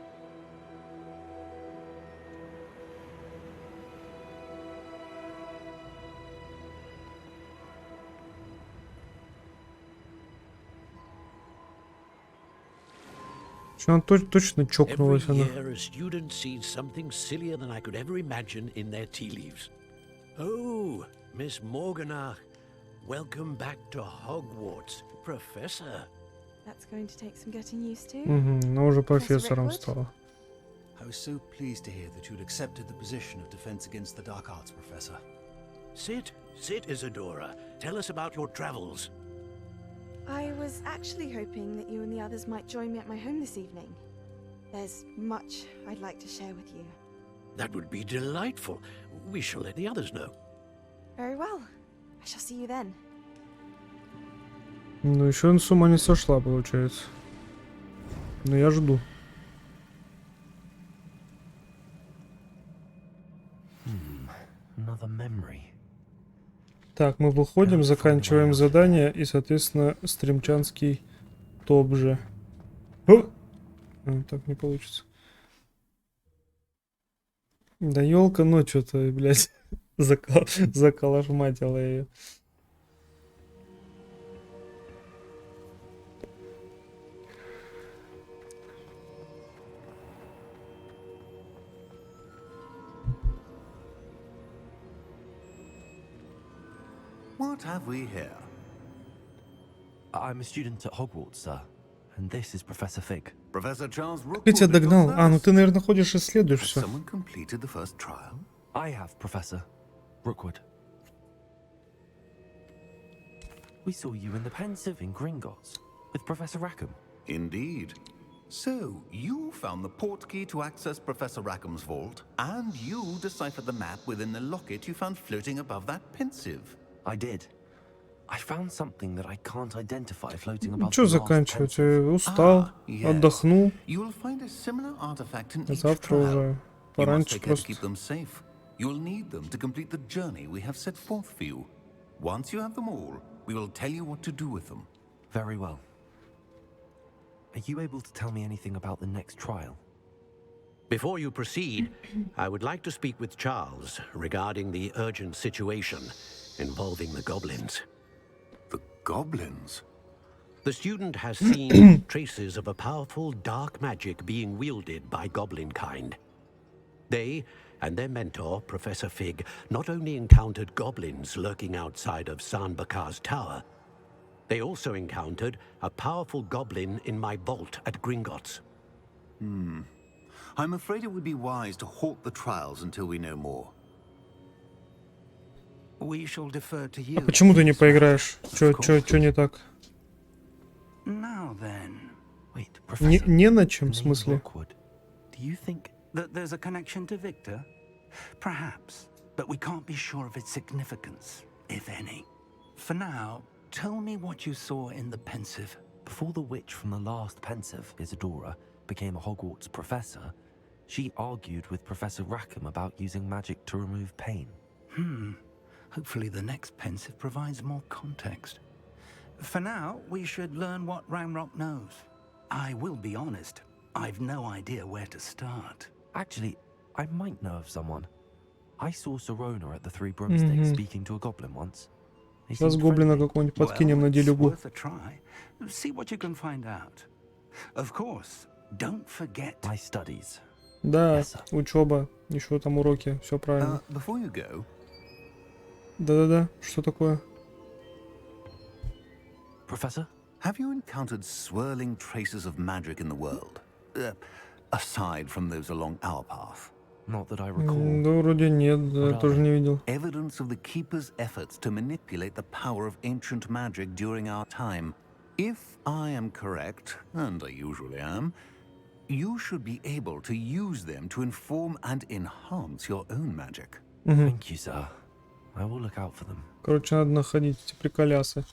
Что она точно чокнулась она. Every year a student sees something sillier than I could ever imagine in their tea leaves. Oh, Miss Morganach, welcome back to Hogwarts, Professor. That's going to take some getting used to. Она уже профессором стала. I was so pleased to hear that you'd accepted the position of Defense Against the Dark Arts, Professor. Sit, Isadora. Tell us about your travels. I was actually hoping that you and the others might join me at my home this evening. There's much I'd like to share with you. That would be delightful. We shall let the others know. Very well. I shall see you then. Ну еще он с ума не сошла, получается. Но я жду. Another memory. Так, мы выходим, заканчиваем задание и, соответственно, стримчанский топ же. О! Так не получится. Да ёлка, ну что-то, блядь, заколошматила ее. What have we here? I'm a student at Hogwarts, sir, and this is Professor Fig. Professor Charles Rookwood. Я тебя догнал. А, ну ты, наверное, ходишь и исследуешь все. Someone completed the first trial? I have, Professor Rookwood. We saw you in the Pensive in Gringotts with Professor Rackham. Indeed. So, you found the portkey to access Professor Rackham's vault, and you deciphered the map within the locket you found floating above that Pensive. I did. I found something that I can't identify floating above. Что заканчивать? Устал, отдохнул. You'll find a similar artifact in each Завтра trial. уже You must пораньше take care to просто. keep them safe. You'll need them to complete the journey we have set forth for you. Once you have them all, we will tell you what to do with them. Very well. Are you able to tell me anything about the next trial? Before you proceed, I would like to speak with Charles regarding the urgent situation involving the goblins. The goblins? The student has seen traces of a powerful dark magic being wielded by goblin kind. They and their mentor, Professor Fig, not only encountered goblins lurking outside of Sanbakar's tower, they also encountered a powerful goblin in my vault at Gringotts. I'm afraid it would be wise to halt the trials until we know more. We shall defer to you. А почему ты не поиграешь? Чё не так? Now then. Wait, Professor. Не на чем, в смысле? Do you think that there's a connection to Victor? Perhaps, but we can't be sure of its significance, if any. For now, tell me what you saw in the Pensive. Before the witch from the last Pensive, Isadora, became a Hogwarts professor, she argued with Professor Rackham about using magic to remove pain. Hopefully the next Pensive provides more context. For now, we should learn what Ramrock knows. I will be honest, I've no idea where to start. Actually, I might know of someone. I saw Serona at the Three Broomsticks speaking to a goblin once. Сейчас гоблина какого-нибудь подкинем на делюгу. See what you can find out. Of course, don't forget my studies. Да, учеба, еще там уроки, все правильно. Before you go. Да-да-да, что такое? Professor? Have you encountered swirling traces of magic in the world? Aside from those along our path? Not that I recall. Да, вроде нет, да, тоже не видел. Evidence of the Keeper's efforts to manipulate the power of ancient magic during our time. If I am correct, and I usually am, you should be able to use them to inform and enhance your own magic. Thank you, sir. I will look out for them. Короче, надо находить эти приколясы.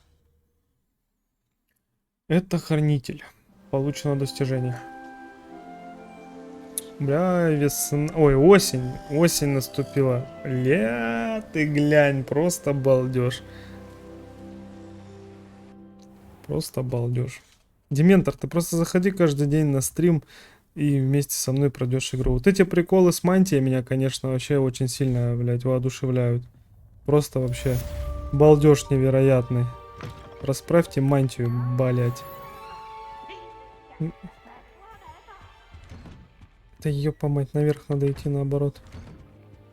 Это хранитель. Получено достижение. Бля, весна... Ой, осень. Осень наступила. Ля, ты глянь, просто балдеж. Просто балдеж. Дементор, ты просто заходи каждый день на стрим и вместе со мной пройдешь игру. Вот эти приколы с мантией меня, конечно, вообще очень сильно, блядь, воодушевляют. Просто вообще балдеж невероятный. Расправьте мантию, блядь. Да ёпа мать, наверх надо идти наоборот.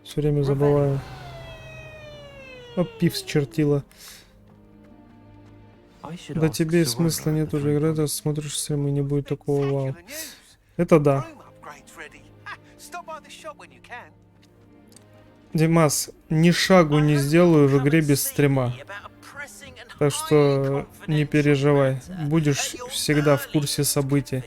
Все время забываю. О, пив счертила. Да тебе смысла нет уже играть, а смотришь стримы, не будет такого вау. Это да. Димас, ни шагу не сделаю в игре без стрима. Так что не переживай. Будешь всегда в курсе событий.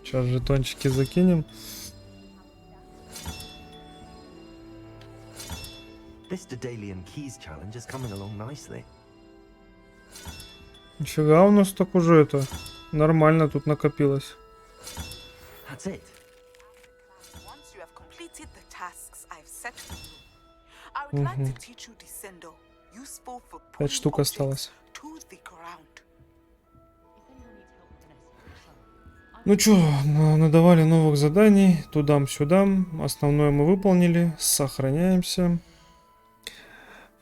Сейчас жетончики закинем. Нифига у нас так уже это нормально тут накопилось. Угу. 5 штук осталось. Ну чё, надавали новых заданий, тудам-сюдам. Основное мы выполнили, сохраняемся.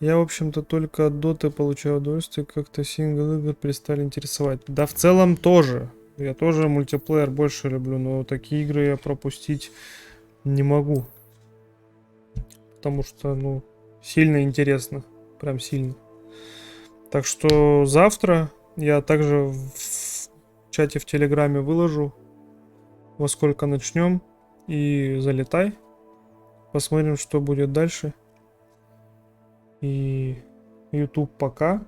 Я, в общем-то, только от доты получаю удовольствие, как-то сингл-игры перестали интересовать. Да, в целом тоже. Я тоже мультиплеер больше люблю, но такие игры я пропустить не могу. Потому что, ну, сильно интересно. Прям сильно. Так что завтра я также в чате в Телеграме выложу, во сколько начнем. И залетай. Посмотрим, что будет дальше. И YouTube пока.